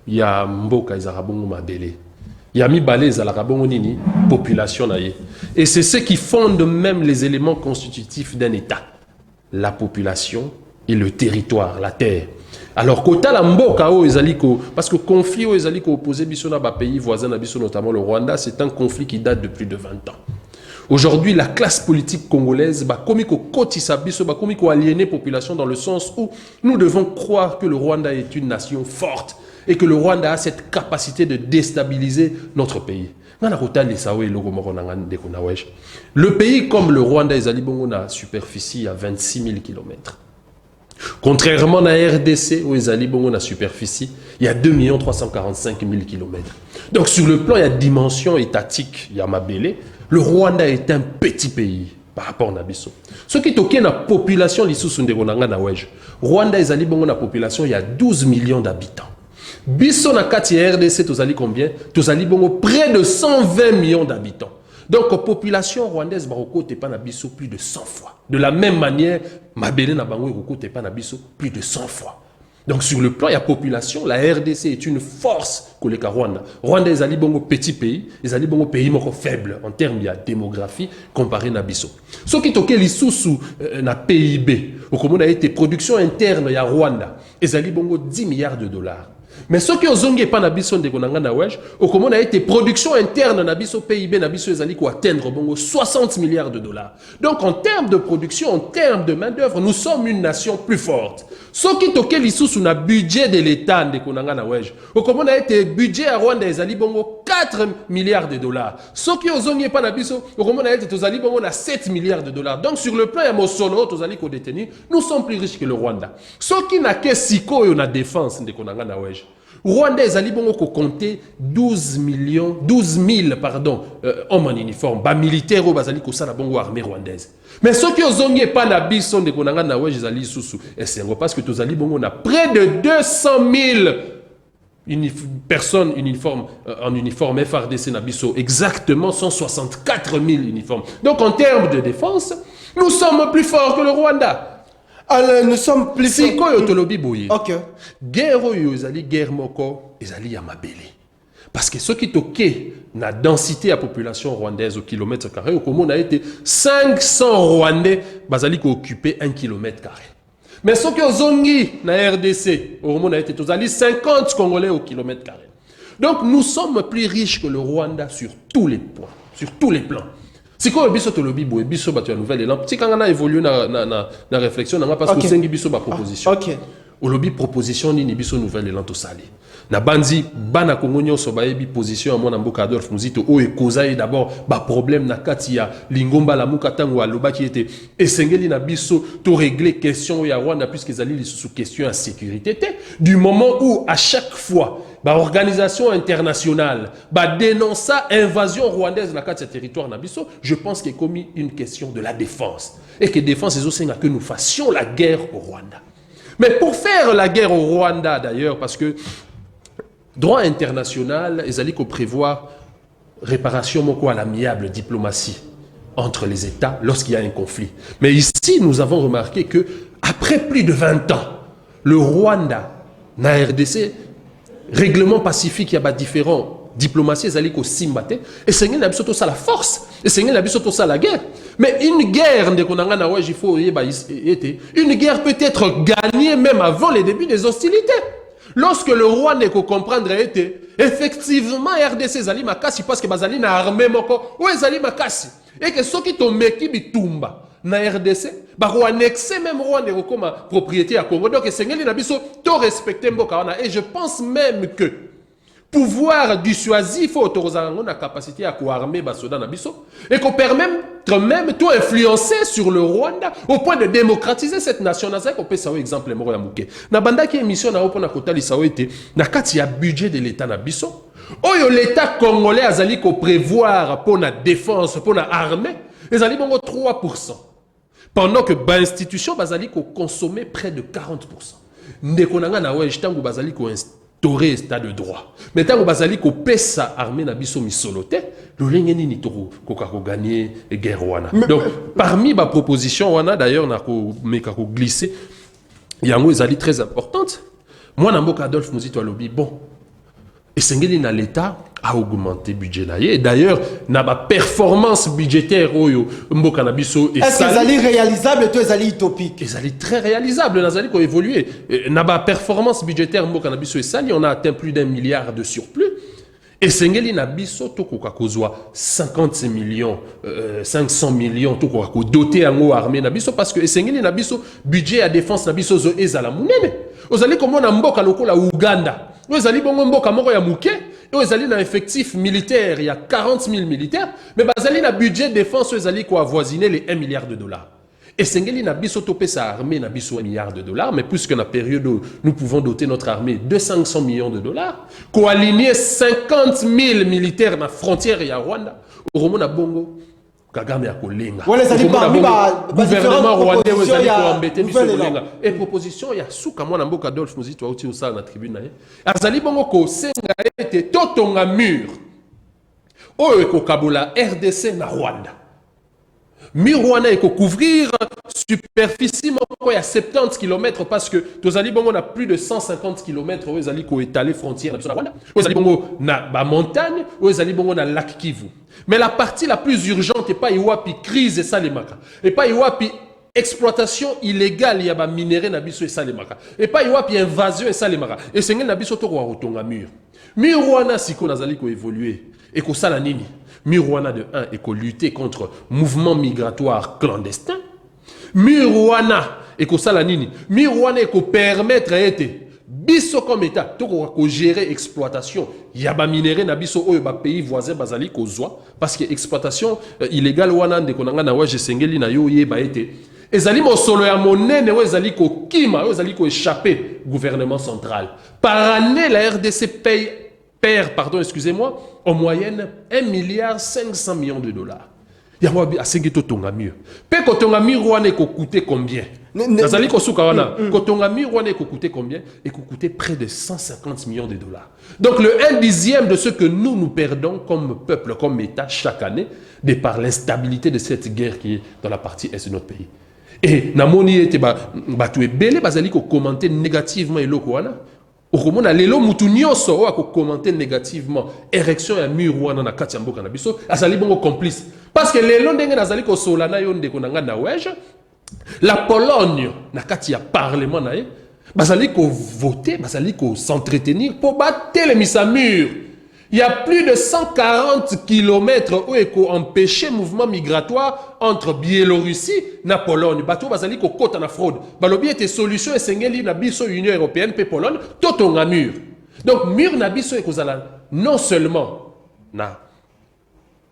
ya mboka ezala bongo mabele ya mibale ezala bongo nini population na ye et c'est ce qui fonde même les éléments constitutifs d'un état, la population et le territoire, la terre. Alors kota la mboka o ezali ko parce que conflit o ezali ko opposé biso na ba pays voisins na biso notamment le Rwanda, c'est un conflit qui date de plus de 20 ans. Aujourd'hui, la classe politique congolaise va comme aliéner la population dans le sens où nous devons croire que le Rwanda est une nation forte et que le Rwanda a cette capacité de déstabiliser notre pays. Le pays comme le Rwanda est à superficie à 26 000 km. Contrairement à la RDC, où ils ont une superficie, il y a 2 345 000 km. Donc sur le plan, il y a dimension étatique, il y a Mabélé. Le Rwanda est un petit pays par rapport à Nabiso. Ce qui est la population, Rwanda est une population, il y a 12 millions d'habitants. Biso na kati RDC, tu as combien? Tu as près de 120 millions d'habitants. Donc, la population rwandaise, Baroko, pas nabiso plus de 100 fois. De la même manière, Mabélé na bango, Roko, pas nabiso plus de 100 fois. Donc, sur le plan de la population, la RDC est une force que le Rwanda. Rwanda est un petit pays, est un pays faible en termes de démographie comparé à Nabiso. Ce qui est sous na PIB, au a été production interne à Rwanda, est un 10 milliards de dollars. Mais ce qui est pas nabiso de konanga na wej, au a été production interne nabiso PIB nabiso ezali ko atteindre 60 milliards de dollars. Donc en termes de production, en termes de main d'œuvre, nous sommes une nation plus forte. Ce qui est lisusu na budget de l'État de konanga na wej, au a été budget à Rwanda ezali 4 milliards de dollars. Ce qui est pas nabiso, au a été tozali na 7 milliards de dollars. Donc sur le plan ya mosolo tozali ko détenir, nous sommes plus riches que le Rwanda. Ce qui n'a que siko yo na défense de konanga na wej. Rwanda ezali bongo ko compter 12 000 hommes en uniforme, ba militaires au bazali ko sala bongo armée rwandaise. Mais ceux qui ozongi pas na biso de konanga na wej ezali susu. Et c'est parce que tozali bongo na près de 200 000 personnes en uniforme FRDC na biso, exactement 164 000 uniformes. Donc en termes de défense, nous sommes plus forts que le Rwanda. Alors, nous sommes plus... Si quoi yotolobi boye. Ok. Guerre yo ezali guerre moko ezali ya mabele. Parce que ce qui toqué na densité à population rwandaise au kilomètre carré, au Congo a été 500 Rwandais bazali ko occuper 1 km carré. Mais ce que Zongi, na RDC, au moment où 50 Congolais au kilomètre carré. Donc nous sommes plus riches que le Rwanda sur tous les points, sur tous les plans. Si quoi biso to lobby boy biso ba tu nouvelle élan. Si quand on a évolué na réflexion, on parce que c'est biso ba proposition. OK. Au lobby proposition ni biso nouvelle élan to sali. Na bandi bana kongonyo so ba yebi position à mon amboka Adolphe Muzito o e causa d'abord ba problème na katia lingomba la mukatango aloba qui était esengeli na biso to régler question ya Rwanda puisque zali sous question à sécurité du moment où à chaque fois ba organisation internationale ba dénonce invasion rwandaise na katia territoire na biso, je pense qu'il est commis une question de la défense et que défense c'est aussi que nous fassions la guerre au Rwanda. Mais pour faire la guerre au Rwanda d'ailleurs parce que droit international, ils allaient prévoir réparation à l'amiable diplomatie entre les États lorsqu'il y a un conflit. Mais ici, nous avons remarqué que après plus de 20 ans, le Rwanda, na RDC, règlement pacifique, il y a différents diplomaties, ils allaient simbater, et c'est une surtout ça la force, et c'est une surtout ça la guerre. Mais une guerre, il faut une guerre peut être gagnée même avant les débuts des hostilités. Lorsque le roi ne peut comprendre effectivement RDC zali makasi parce que bazali na armée moko ou zali makasi et que ceux qui t'ont meki bitumba na RDC ba ko annexer même Rwanda comme propriété à Congo donc sengeli na biso to respecter mboka wana et je pense même que pouvoir dissuasif autorisant la capacité à armer basoda na biso et qu'on permet même tout influencer sur le Rwanda au point de démocratiser cette nation. Na ko pesa exemple moko ya muke na banda ki émission na opona kotali sawo été na kati ya budget de l'état na biso oyo l'état congolais azali ko prévoir pour la défense pour la armée ezali bongo 3% pendant que ba institution bazali ko consommer près de 40%. Ndeko nanga na wesh tangu bazali ko toré état de droit. Mais tant que bazali ko pesa armée na biso misolote, le lengeni ni toro ko gagner guerre wana. Donc parmi ma proposition wana d'ailleurs na ko meka ko glisser yango ezali très importante. Moi na mboka Adolphe Muzito alobi bon. Et sengeli na l'état a augmenté budget na et d'ailleurs na ba performance budgétaire oyo mboka na biso et est-ce que ezali réalisable et ezali utopique ezali très réalisable nazali ko évoluer na ba performance budgétaire mboka na biso esali on a atteint plus d'1 milliard de surplus et sengeli na biso to koka kozwa 50 millions 500 millions to koka ko doter yango armée na biso parce que sengeli na biso budget à défense na biso zo ezala munene ozali komona mboka lokola Uganda vous allez bon mboka moko ya muke et vous allez dans effectif militaire il y a 40 000 militaires mais vous allez dans budget défense vous allez quoi avoisiner les 1 milliard de dollars et sengeli na biso topé sa armée na biso 1 milliard de dollars mais puisque la période où nous pouvons doter notre armée de 500 millions de dollars co-aligner 50 000 militaires na frontière ya Rwanda au Romona Bongo Kagame ya kolenga. Gouvernement rwandais vous allez ko embêter biso kolenga. Et proposition ya suka mwana mboka Adolphe Muzito auti osala na tribune na ye. Azali bongo ko senga ete totonga mur. Oyo ko kabola RDC na Rwanda. Mur wana eko couvrir superficie moko ya 70 km parce que tozali bongo na plus de 150 km oyo ezali ko étaler frontière na Rwanda. Oyo ezali bongo na ba montagne, oyo ezali bongo na lac Kivu. Mais la partie la plus urgente est pas iwapi crise et salemaka. Et pas iwapi exploitation illégale ya ba minerai na biso et salemaka. Et pas iwapi invasion et salemaka. Et sengel na biso to ko rotonga mur. Mur wana siko nazali ko évoluer et ko sala nini. Mur wana de 1 et ko lutter contre mouvement migratoire clandestin. Mur wana et ko sala nini. Mur wana et ko permettre été biso comme état to ko gérer exploitation ya ba minerai na biso oyo ba pays voisins bazali ko zwa parce que exploitation illégale wana de konanga na waje sengeli na yo ye ba été ezali mo solo ya monene oyo ezali ko kima oyo ezali ko échapper gouvernement central par année la RDC perd excusez-moi en moyenne 1 milliard 500 millions de dollars. Yango a sengi to tonga mieux. Pe ko tonga mieux wana ko coûter combien? Nazali ko suka wana ko tonga mieux wana ko coûter combien? Et ko coûter près de 150 millions de dollars. Donc le 1/10 de ce que nous perdons comme peuple, comme État chaque année, de par l'instabilité de cette guerre qui est dans la partie est de notre pays. Et namoni ete ba tu belé bazali ko commenter négativement eloko wana. Okomona lelo mutu nyonso a commenter négativement érection ya mur wana na kati ya mboka na biso azali bongo complice parce que lelo ndenge nazali ko solana yo ndeko nanga na weje La Pologne, na kati ya parlement nae, bazali ko voter, bazali ko s'entretenir pour battre les mises à mur. Il y a plus de 140 km où il faut empêcher le mouvement migratoire entre Biélorussie et Pologne. Bateau bazali ko kota na fraude. Balobi était solution et sengeli na biso Union européenne pe Pologne tout on a mur. Donc mur na biso e kozala non seulement na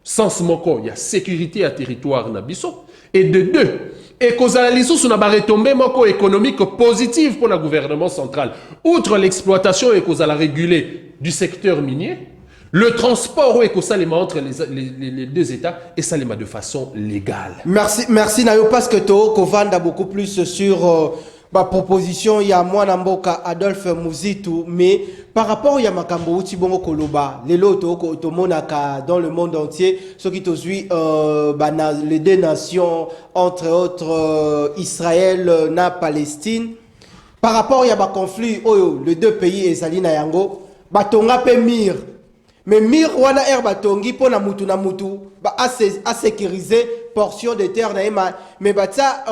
sens moko il y a sécurité à territoire na biso et de deux et kozala lisusu na ba retombée moko économique positive pour le gouvernement central. Outre l'exploitation et kozala régulée du secteur minier, le transport est entre les deux États et ça de façon légale. Merci Nayo parce que to kovanda beaucoup plus sur ma proposition il y a moi Namboka Adolphe Muzitu mais par rapport à makambo uti bongo koloba lelo to monaka dans le monde entier ce qui te suit les deux nations entre autres Israël na Palestine par rapport à ma conflit les deux pays ezali na yango batonga pe mir. Mais mir wana air batongi po na mutu ba a sécuriser portion de terre na ema mais batsa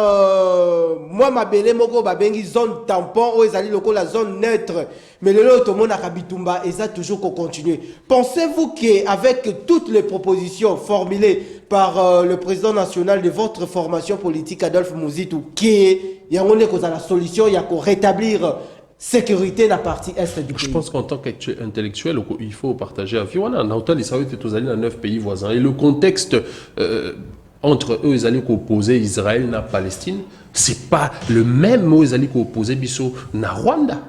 moi ma belé moko ba bengi zone tampon ou ezali loko la zone neutre mais le lot tout monde a kabitumba et ça toujours qu'on continue. Pensez-vous qu'avec toutes les propositions formulées par le président national de votre formation politique Adolphe Muzitu qui y a la solution il y a qu'on rétablir sécurité dans la partie est du pays. Je pense qu'en tant qu'intellectuel, il faut partager avec eux. On a entendu les 9 pays voisins. Et le contexte entre eux, ils allaient opposer Israël et la Palestine, c'est pas le même mot, ils allaient opposer Bisso na Rwanda.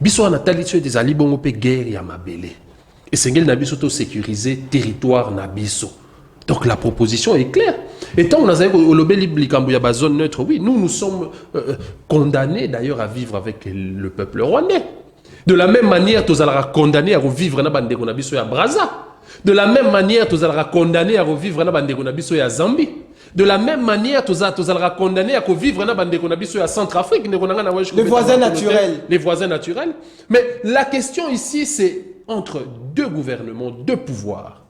Bisso en Nathalie, des alliés bon pe guerre ya mabele. Et c'est na Bisso to sécuriser territoire na Bisso. Donc la proposition est claire. Et tant on a la zone neutre, oui, nous sommes condamnés d'ailleurs à vivre avec le peuple rwandais. De la même manière, nous allons condamnés à revivre dans à Brazza. De la même manière, nous allons condamnés à revivre dans à Zambie. De la même manière, nous allons condamnés à revivre dans à Centrafrique. Les voisins naturels. Les voisins naturels. Mais la question ici, c'est entre deux gouvernements, deux pouvoirs.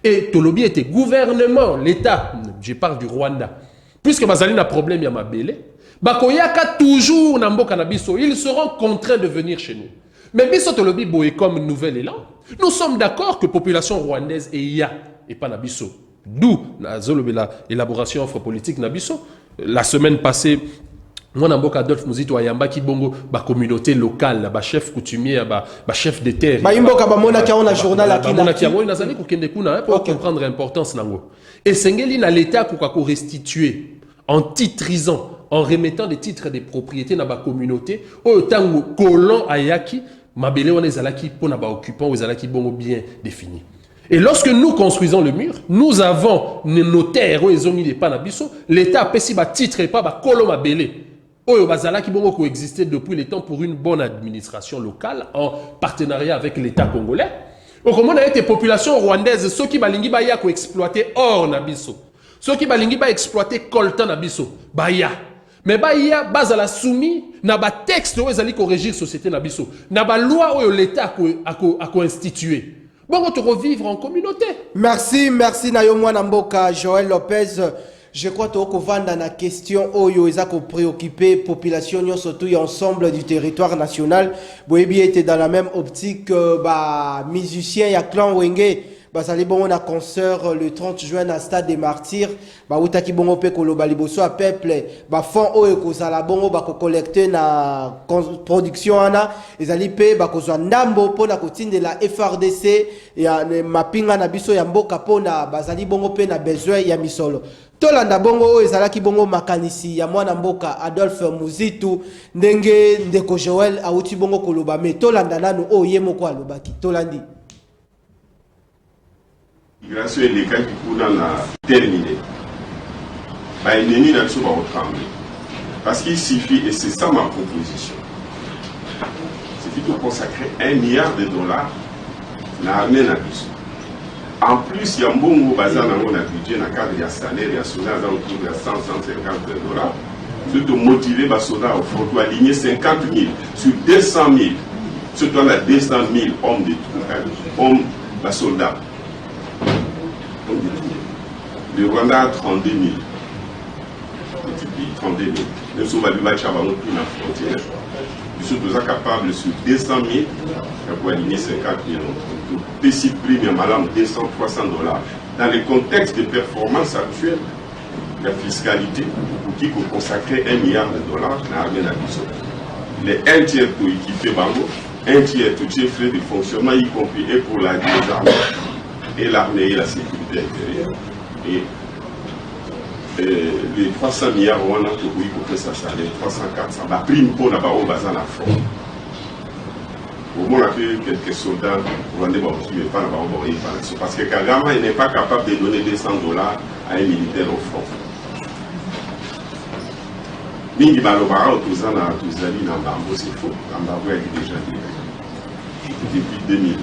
Et Tolobi était gouvernement, l'État, je parle du Rwanda. Puisque Bazali n'a problème, il y a Mabele. Bakoyaka toujours Nambo Kanabiso, ils seront contraints de venir chez nous. Mais Biso Tolobi Boé comme nouvel élan, nous sommes d'accord que la population rwandaise est ya et pas Nabiso. D'où l'élaboration offre politique Nabiso. La semaine passée, moi, Namboka Adolphe Muzitu Ayamba qui bongo ba communauté locale, ba chef coutumier, ba chef de terre. Ba imboka ba mona ki on a journal à Mona ki on nazali ko kende kuna pour comprendre l'importance nango. Et sengeli na l'état ko ka restituer en titrisant, en remettant des titres de propriété na ba communauté au tango colon ayaki mabele on ezalaki pour na ba occupant ezalaki bongo bien défini. Et lorsque nous construisons le mur, nous avons nos terres où ils ont mis les panabiso, l'état pesi ba titre et pas ba colon mabele. Oyo bazala qui bongo coexister depuis le temps pour une bonne administration locale en partenariat avec l'État congolais. Donc comment on a été population rwandaise ceux qui balingi ba ya ko exploiter hors nabiso. Ceux qui balingi ba exploiter coltan nabiso ba ya. Mais ba ya bazala soumis na ba texte où ezali ko régir société nabiso. Na ba loi oyo l'État ko instituer. Bon on te revivre en communauté. Merci Nayo Mwana Mboka Joël Lopez. Je crois que vous avez la question où ils ont préoccupé la population surtout ensemble du territoire national. Boebi était dans la même optique que musicien et clan Wenge. Basali bon on a concert le 30 juin à Stade des Martyrs. Utaki bongo pe koloba liboso a peuple. Fond o ekozala bongo ko collecter na production ana. Ezali pe bakozwa ndambo pona kotinde la FRDC ya mapinga na biso ya mboka pona bazali bongo pe na besoin ya misolo. Tolanda bongo ezalaki bongo makanisi ya mwana mboka Adolphe Muzitu ndenge ndeko Joël auti bongo koloba me tolanda nanu oye moko alobaki tolandi. Migration est les cas qui pour la terminer. L'ennemi n'a toujours pas tremblé. Parce qu'il suffit, et c'est ça ma proposition, c'est plutôt consacrer $1 milliard à l'armée nationale. En plus, il y a un bon bazar dans mon budget, dans le cadre de salaire, il y a soldats autour de $100-150. C'est de motiver les soldats au front, pour aligner 50 000 sur 200 000. Surtout on a 200 000 hommes de tout, hommes, soldats. Le Rwanda a 32 000. 30 000. Nous sommes à l'image à la frontière. Nous sommes capables sur 200 000 pour aligner 50 000. Donc, petit prix, mais madame, 200, 300 $. Dans le contexte de performance actuelle, la fiscalité, pour qui consacrer $1 milliard, n'a rien à dire. Les 1 tiers pour équiper Bango, 1 tiers tous les frais de fonctionnement, y compris et pour la les armées, et l'armée et la sécurité intérieure. Et les 300 milliards, on a pour ça, les 300, 400, la prime pour la barre au bazar la front. Au moins, on a fait quelques soldats pour vendre mais pas la barre au parce que Kagame n'est pas capable de donner $200 à un militaire au front. Mingi balobara otuzana tuzali na mbambo c'est faux. Mbambo est déjà depuis 2008.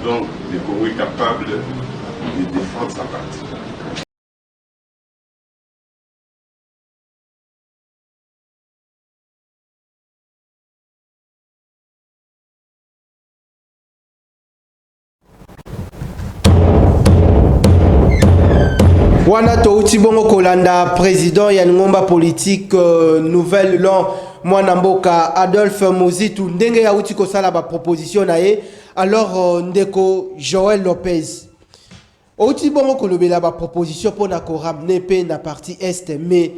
Donc le Congo est capable de défendre sa partie. Wana touti bongo kolanda président ya ngomba politique nouvelle long mwana mboka Adolphe Mozitu ndenge ya uti kosala ba proposition na ye alors ndeko Joël Lopez outi bongo kolobela ba proposition pour na ko ramener pe na partie est mais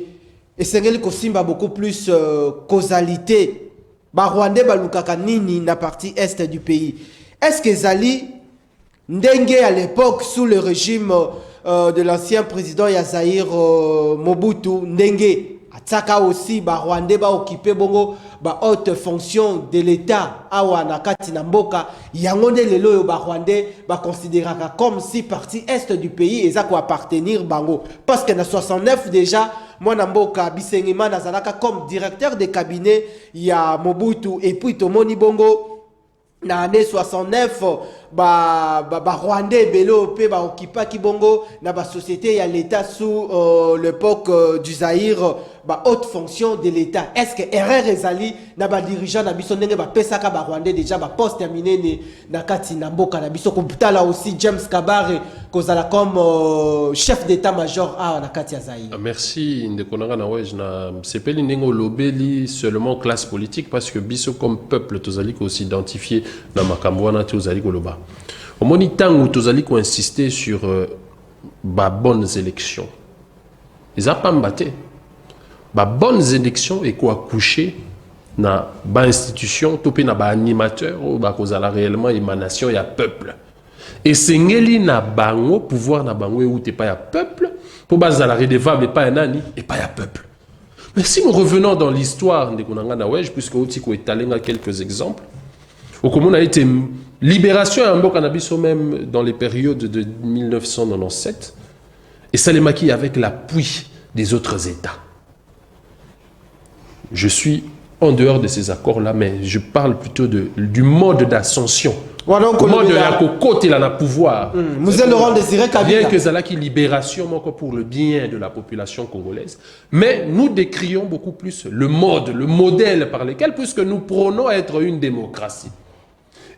esengeli ko simba beaucoup plus causalité ba Rwandais ba lukaka nini na partie est du pays. Est-ce que Zali ndenge à l'époque sous le régime de l'ancien président Yazaïr Mobutu ndenge ataka aussi ba Rwandais ba occupé bongo ba haute fonction de l'État awa na kati na mboka yango nde lelo yo ba Rwandais ba considéraka comme si partie est du pays eza ko appartenir bango parce que na 69 déjà mwana mboka Bisengima nazalaka comme directeur de cabinet ya Mobutu et puis tomoni bongo na année 69 ba Rwandais belo pe ba okipa kibongo na ba société ya l'état sous l'époque du Zaïre ba haute fonction de l'état. Est-ce que erreur ezali na ba dirigeant na biso ndenge ba pesaka ba Rwandais déjà ba poste terminé ni na kati na mboka na biso komputa là aussi James Kabare kozala comme chef d'état-major na kati ya Zaïre. Merci ndekonanga na wej na sepeli ndenge lobeli seulement classe politique parce que biso comme peuple tozali ko s'identifier na makambo wana tozali ko loba. Au monitango tozali ko insister sur ba bonnes élections. Ils a pas mbaté. Ba bonnes élections et quoi accoucher na ba institution topé na ba animateur ou ba kozala réellement émanation ya peuple. Et sengeli na bango pouvoir na bango ou te pas ya peuple pour bazala redevable pas un nani et pas ya peuple. Mais si nous revenons dans l'histoire de Konanga na wej puisque otiko etalenga quelques exemples au comment a été libération à Mboka Nabiso même dans les périodes de 1997 et Salemaki avec l'appui des autres États. Je suis en dehors de ces accords-là, mais je parle plutôt du mode d'ascension. Le mode de la cocotte et la pouvoir. Bien que Zalaki libération pour le bien de la population congolaise, mais nous décrions beaucoup plus le mode, le modèle par lequel, puisque nous prônons être une démocratie.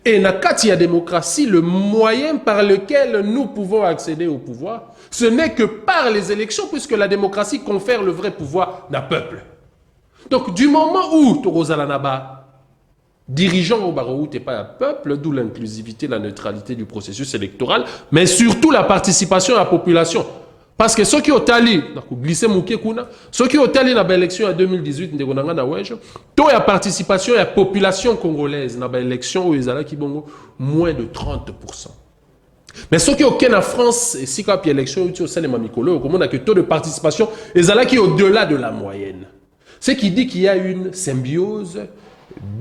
Et dans la démocratie, le moyen par lequel nous pouvons accéder au pouvoir, ce n'est que par les élections, puisque la démocratie confère le vrai pouvoir d'un peuple. Donc, du moment où Torozalanaba, dirigeant au barreau, t'es pas un peuple, d'où l'inclusivité, la neutralité du processus électoral, mais surtout la participation à la population. Parce que ceux qui ont tali, ceux qui ont tali dans l'élection en 2018, tout la participation à la population congolaise dans l'élection où ils ont moins de 30%. Mais ceux qui ont en France, et si quand l'élection où il y a que taux de participation, ils ont au-delà de la moyenne. Ce qui dit qu'il y a une symbiose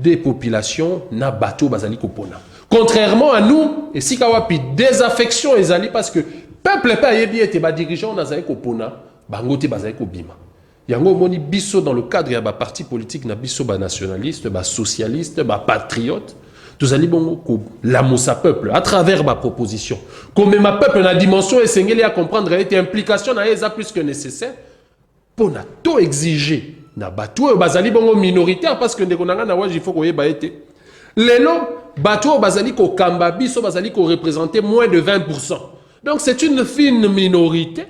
des populations na bateau bazali kopona. Contrairement à nous, et si kawapi désaffection ezali parce que peuple pas yebi ete ba dirigeant na zali kopona, bangote bazali kobima. Yango moni biso dans le cadre ya ba parti politique na biso ba nationaliste, ba socialiste, ba patriote, tous ali bongo ko la moussa peuple à travers ma proposition. Comme ma peuple na dimension esengeli à comprendre ete implication na eza plus que nécessaire pour na to exiger na bateau bazali bongo minoritaire parce que ndekonanga na waji il faut koyeba été lelo bateau bazali ko kamba biso bazali ko représenter moins de 20%. Donc c'est une fine minorité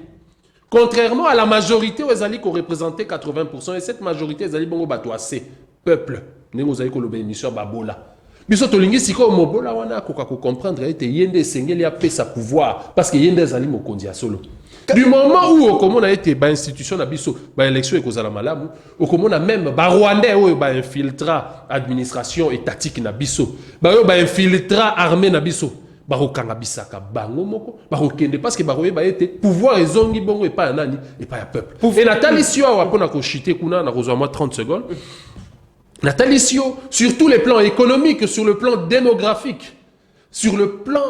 Contrairement à la majorité où ils allaient représenter 80%, et cette majorité, ils allaient bon batouassé, peuple. Nous allons koloba émission babola. Biso tolingi siko mobola wana koka ko comprendre ete yende sengeli a paix sa pouvoir parce que yende zali mokonzi ya solo. Du moment où okomona ete ba institution na biso ba élection ekozala malamu, okomona même ba rwandais oyo ba infiltra administration étatique na biso, ba yo ba infiltra armée na biso. Barokanga bisaka bango moko barokende parce que baroyeba ete pouvoir ezongi bongo epa ya nani epa ya peuple. Et Nathalie Sio awa pona ko chiter kuna na kozwa moi 30 secondes. Nathalie Sio, sur tous les plans économiques, sur le plan démographique, sur le plan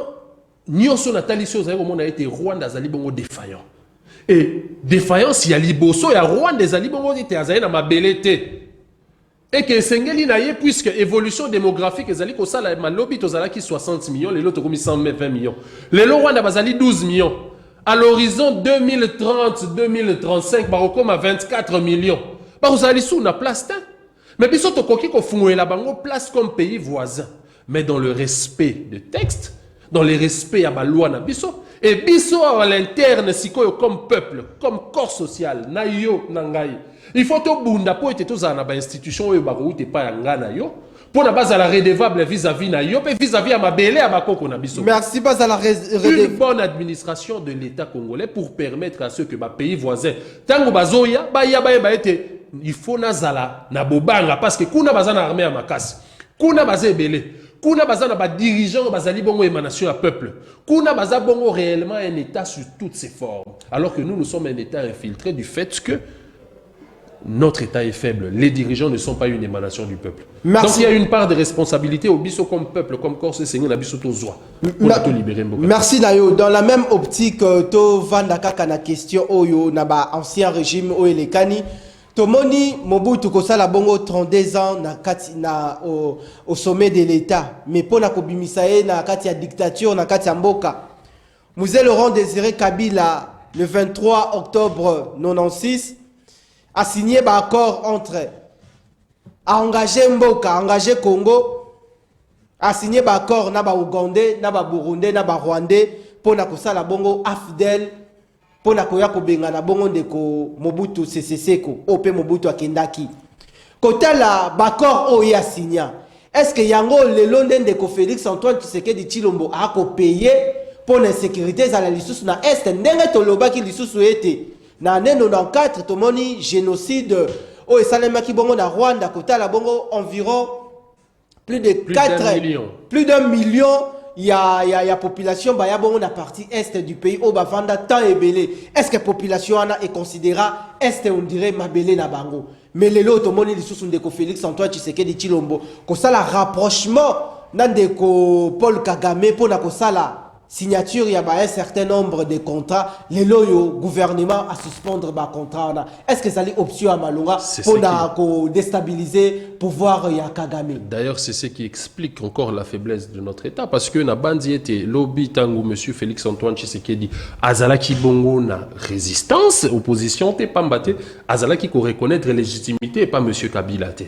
nyonso Nathalie Sio a été Rwanda zali bongo défaillant. Et défaillance ya liboso ya Rwanda zali bongo était azali na mabelete. Et que sengeli na ye puisque évolution démographique ezali ko sala malobi tozala ki 60 millions, les lots komi 120 millions. Les lots Rwanda bazali 12 millions. À l'horizon 2030-2035 barokoma 24 millions. Barozali sou na place ta. Mais biso tokoki ko fungoela bango place comme pays voisin, mais dans le respect de texte, dans le respect à la loi na biso, et biso à l'interne sikoyo comme peuple, comme corps social, na yo na ngai. Il faut to bunda po ete toza na ba institution oyo ba ko te pa nga na yo, pour na base à la redevable vis-à-vis na yo, pe vis-à-vis à mabele à bakoko na biso. Merci pas à la une bonne administration de l'État congolais pour permettre à ceux que ba pays voisins tango bazoya ba ya ba ete il faut nazala na bobanga parce que kuna bazana armée à makasi, kuna bazebele, kuna bazana ba dirigeant bazali bongo émanation à peuple, kuna baza bongo réellement un État sous toutes ses formes, alors que nous sommes un État infiltré du fait que notre État est faible. Les dirigeants ne sont pas une émanation du peuple. Merci. Donc il y a une part de responsabilité au biso comme peuple, comme corps, c'est Seigneur, la biso tozoa. Merci Nayo. Dans la même optique, to vandaka kana question oyo naba ancien régime oyo lekani. Tomoni Mobutu kosala bongo 32 ans na kati na au sommet de l'État. Mais pour na kobimisa ye na kati ya dictature na kati ya mboka. Mzee Laurent Désiré Kabila le 23 octobre 96 a signé un accord entre a engagé Mboka, a engagé Congo, a signé un accord na ba Ougandais, na ba Burundais, na ba Rwandais pour na kosala bongo afidèle pour na koya kobenga na bongo ndeko Mobutu Sese Seko, ope Mobutu akendaki. Kotala bakor o ya signé. Est-ce que yango lelo ndeko Félix Antoine Tshisekedi Tshilombo a ko payer pour l'insécurité za la lisusu na est ndenge tolobaki lisusu ete na 94 tomoni génocide o esalemaki bongo na Rwanda kotala bongo environ plus d'un million il y a population ba ya bongo na partie est du pays au bavanda tant ebele. Est-ce que population ana est considérée est on dirait mabele na bango, mais lelo tomoni lisusu ndeko Félix Antoine Tshisekedi Tshilombo ko sala rapprochement na ndeko Paul Kagame pour na ko sala signature, il y a un certain nombre de contrats. Les loyaux gouvernement à suspendre les contrats. Est-ce que ça est option à Malunga pour déstabiliser le pouvoir de Kagame? D'ailleurs, c'est ce qui explique encore la faiblesse de notre État. Parce que na bandi était lobby tango monsieur Félix Antoine Tshisekedi azalaki bongo na résistance, opposition te pambate, azalaki ko reconnaître légitimité et pas monsieur Kabila te.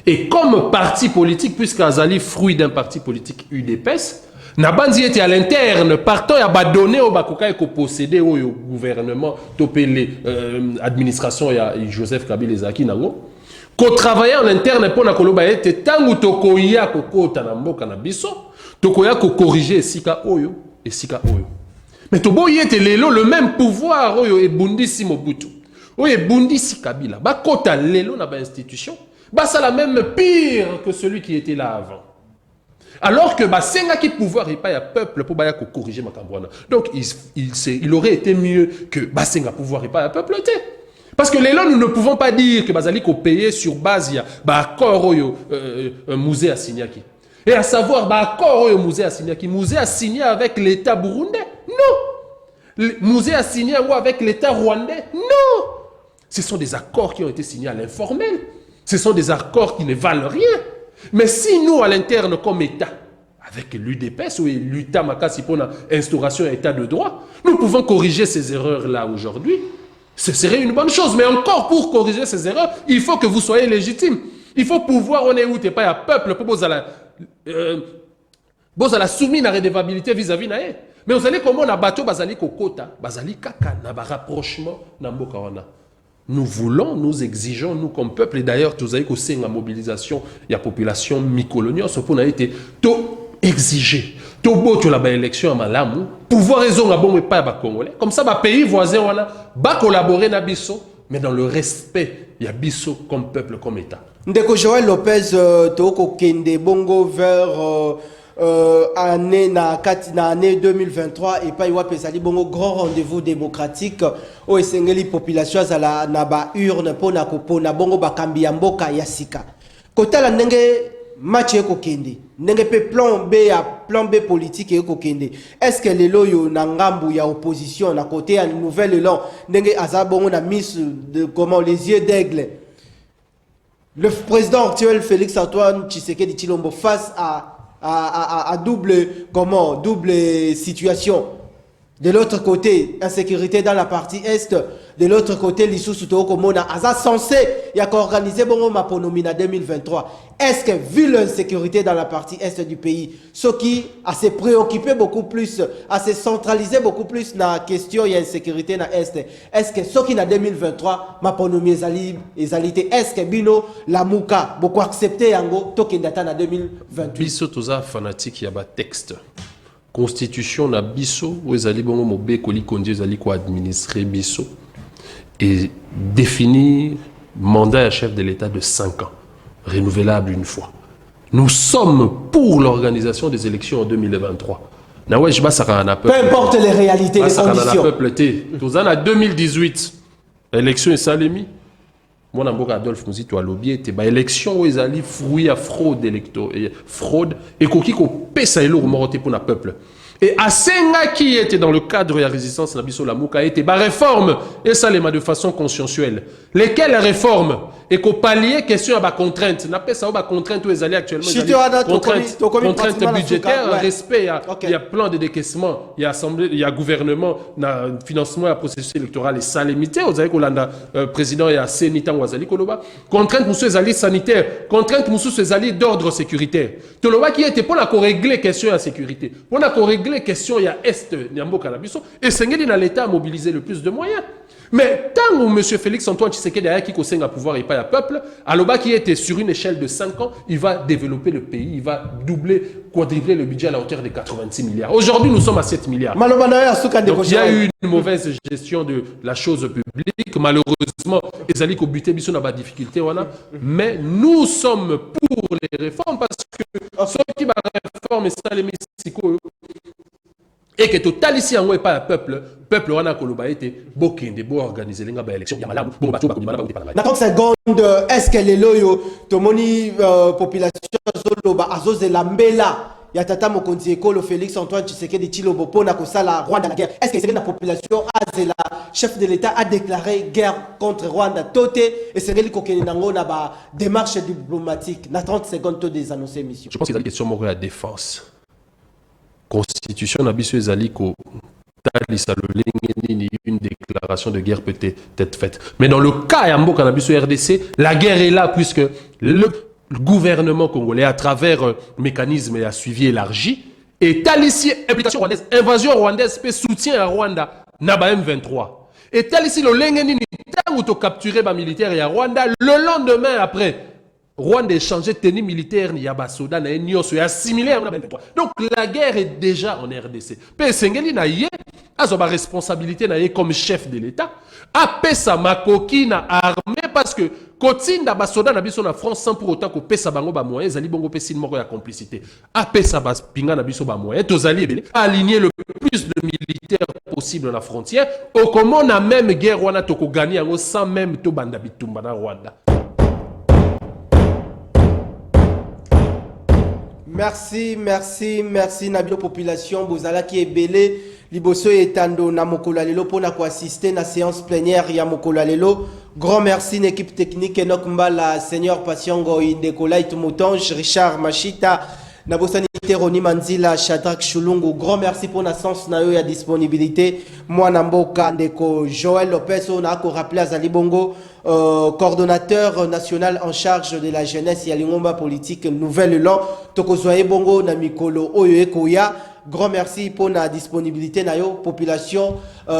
Et comme parti politique, puisque azali fruit d'un parti politique UDPS, Nabandi était à l'interne, partant à badonner au Bakoka et posséder au gouvernement, topé l'administration et Joseph Kabila Ezaki Nango. Qu'on travaillait en interne pour na koloba était tangu tokoya koko tanambo kanabiso, tokoya ko corriger sika oyo et sika oyo. Mais toboyi était lelo le même pouvoir oyo et bundisi Mobutu. Oyo et bundisi Kabila. Ba kota lelo na ba institution, ba ça la même pire que celui qui était là avant. Alors que Basenga qui pouvoir et pas y a peuple pour corriger ma cambouana. Donc il aurait été mieux que Basenga pouvoir et pas y a peuple. Parce que les lois, nous ne pouvons pas dire que Bazali ko payer sur base ya accord oyo musée a signé qui. Et à savoir accord oyo musée a signé avec l'État burundais. Non. Musée a signé avec l'État rwandais. Non. Ce sont des accords qui ont été signés à l'informel. Ce sont des accords qui ne valent rien. Mais si nous, à l'interne, comme État, avec l'UDPS ou l'UTA Makasi pour l'instauration et État de droit, nous pouvons corriger ces erreurs-là aujourd'hui. Ce serait une bonne chose. Mais encore, pour corriger ces erreurs, il faut que vous soyez légitime. Il faut pouvoir, on est où, t'es pas un peuple, pour vous à la soumise à la redevabilité vis-à-vis naé. Mais vous allez comment na bateau bazali kokota, bazali kaka na ba rapprochement na mboka wana. Nous voulons, nous exigeons, nous comme peuple, et d'ailleurs, vous avez aussi une mobilisation, il y a population mi-coloniale, ce qu'on a été tout exigé. Tout beau, tu as la élection à Malamou, pouvoir raison à bon, mais pas à Congolais. Comme ça, pays voisin, va collaborer na biso, mais dans le respect, il y a biso comme peuple, comme État. Ndeko Joël Lopez, Toko Kende, Bongo vers année 2023 et pas y pesali bongo grand rendez-vous démocratique au esengeli population zala na ba urne pona kopona bongo bakambi ya mboka ya sika kotala ndenge match eko kende ndenge pe plan B politique eko kende est-ce que lelo yo na ngambu ya opposition na côté ya nouvelle élan ndenge aza bongo na miss de comment les yeux d'aigle le président actuel Félix Antoine Tshisekedi Tshilombo face à double situation. De l'autre côté, insécurité dans la partie est. De l'autre côté, l'Issou Komona a censé organiser bon Maponomi en 2023. Est-ce que, vu l'insécurité dans la partie est du pays, ce qui a se préoccupé beaucoup plus, a se centralisé beaucoup plus dans la question de l'insécurité dans l'Est, est-ce que ce qui en 2023, Maponomi est-ce que Bino, la Mouka, beaucoup accepté Yango, Tokendata en 2028? Biso toza fanatique, il y a un texte. Constitution na biso, où ezali bongo mobe koli kondi ezali ko administrer biso et définir mandat à chef de l'État de 5 ans, renouvelable une fois. Nous sommes pour l'organisation des élections en 2023. Peu importe les réalités, les conditions. Nous en 2018, l'élection est salémi. Moi, je Adolphe Mouzito a lobby, c'était élection où ils allaient fruit à fraude électorale, fraude, et qui pèse lourd morté pour le peuple. Et Asenga qui était dans le cadre de la résistance na biso la mouka était réforme et ça les de façon consciensuelle. Lesquelles réformes et qu'au palier question à ba contrainte, n'a pas ça ba contrainte où ils allaient actuellement contrainte budgétaire, respect il y a plan de décaissement, il y a assemblée, il y a gouvernement, na financement et processus électoral et ça limité, vous avez Kolanda président et à Sénitan Wazali Koloba, contrainte monsieur les sanitaire, contrainte monsieur les d'ordre sécuritaire. Toloba qui était pour la régler question à sécurité. Pour la régler question il y a est Niambo Kalabiso et Sengeli dans l'État a mobilisé le plus de moyens. Mais tant où M. Félix Antoine Tshisekedi a qui conseille à pouvoir et pas à peuple, Aloba qui était sur une échelle de 5 ans, il va développer le pays, il va quadrupler le budget à la hauteur de 86 milliards. Aujourd'hui, nous sommes à 7 milliards. Donc, il y a eu une mauvaise gestion de la chose publique. Malheureusement, les alliés qui ont buté, ils ont des difficultés. Mais nous sommes pour les réformes parce que ceux qui vont réformer ça, les Mexico, et que total ici en pas peuple on a koloba été bokende bo organiser les élections ya malamu bo bato bakobima ba utipana. Na 30 secondes est-ce que les loyo tomoni population zoloba azoze la mbela ya tata mokonzi ekolo Félix Antoine Tshisekedi Tshilombo pona ko sala Rwanda la guerre, est-ce que c'est la population azela chef de l'État a déclaré guerre contre Rwanda toté et c'est ngeli kokeni nango na ba démarche diplomatique na 30 secondes to des annoncer mission. Je pense qu'il y a une question de la défense. Constitution nabiso ezaliko talisa lolengeni une déclaration de guerre peut être faite. Mais dans le cas Yambo Kanabiso RDC, la guerre est là puisque le gouvernement congolais à travers mécanisme et un suivi élargi et talisi implication rwandaise, invasion rwandaise peut soutien à Rwanda naba M23. Et talisi lolengeni ni tango to capturer ba militaire à Rwanda le lendemain après Rwanda échangé tenue militaire, il y a Basoda, il y a assimilé. Donc la guerre est déjà en RDC. Pe Sengeli na yé, a sa responsabilité na yé comme chef de l'État. A pesa makoki na armée parce que Kotine da Basoda na biso na France sans pour autant que pesa bango ba moyen, zali bongo pesi moko ya complicité. A pesa bas pinga na biso ba moyen, tozali ebele aligner le plus de militaires possible à la frontière. Au comment on a même guerre wana toko gagner yango sans même to banda bitumba na Rwanda. Merci Nabilo population bozala qui est belé liboso etando na mokolo lelo pona ko assister na séance plénière ya mokolo lelo. Grand merci une équipe technique Enoch Mbala, Seigneur Passiongo Indekola Itumutonge, Richard Machita, Nabosanité Roni Manzila, Shadrach Chulungu. Grand merci pour la sens na yo ya disponibilité. Moi Namboka Ndeko Joël Lopez on a rappelé à Zalibongo. Coordonnateur national en charge de la jeunesse et à l'ingomba politique nouvelle élan tokozwaye bongo na mikolo oyo ekoya Grand merci pour la disponibilité na yo population.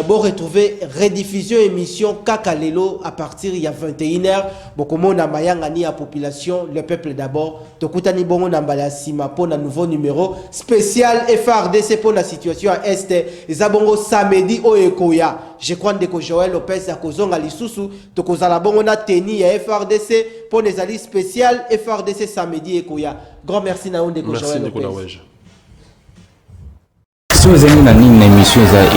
Bon retrouver rediffusion émission Kakalelo à partir il y a 21h. Bokomo na mayangani à population le peuple d'abord. Tokutani bongo na mbala sima pour un nouveau numéro spécial FRDC pour la situation à Est. Zabongo samedi o ekoya. Je crois que Joël Lopez a kozonga lisusu tokozala bongo na teni à FRDC pour les alliés spéciales FRDC samedi ekoya. Grand merci na onde ko Joël Lopez. Si vous avez une émission, il est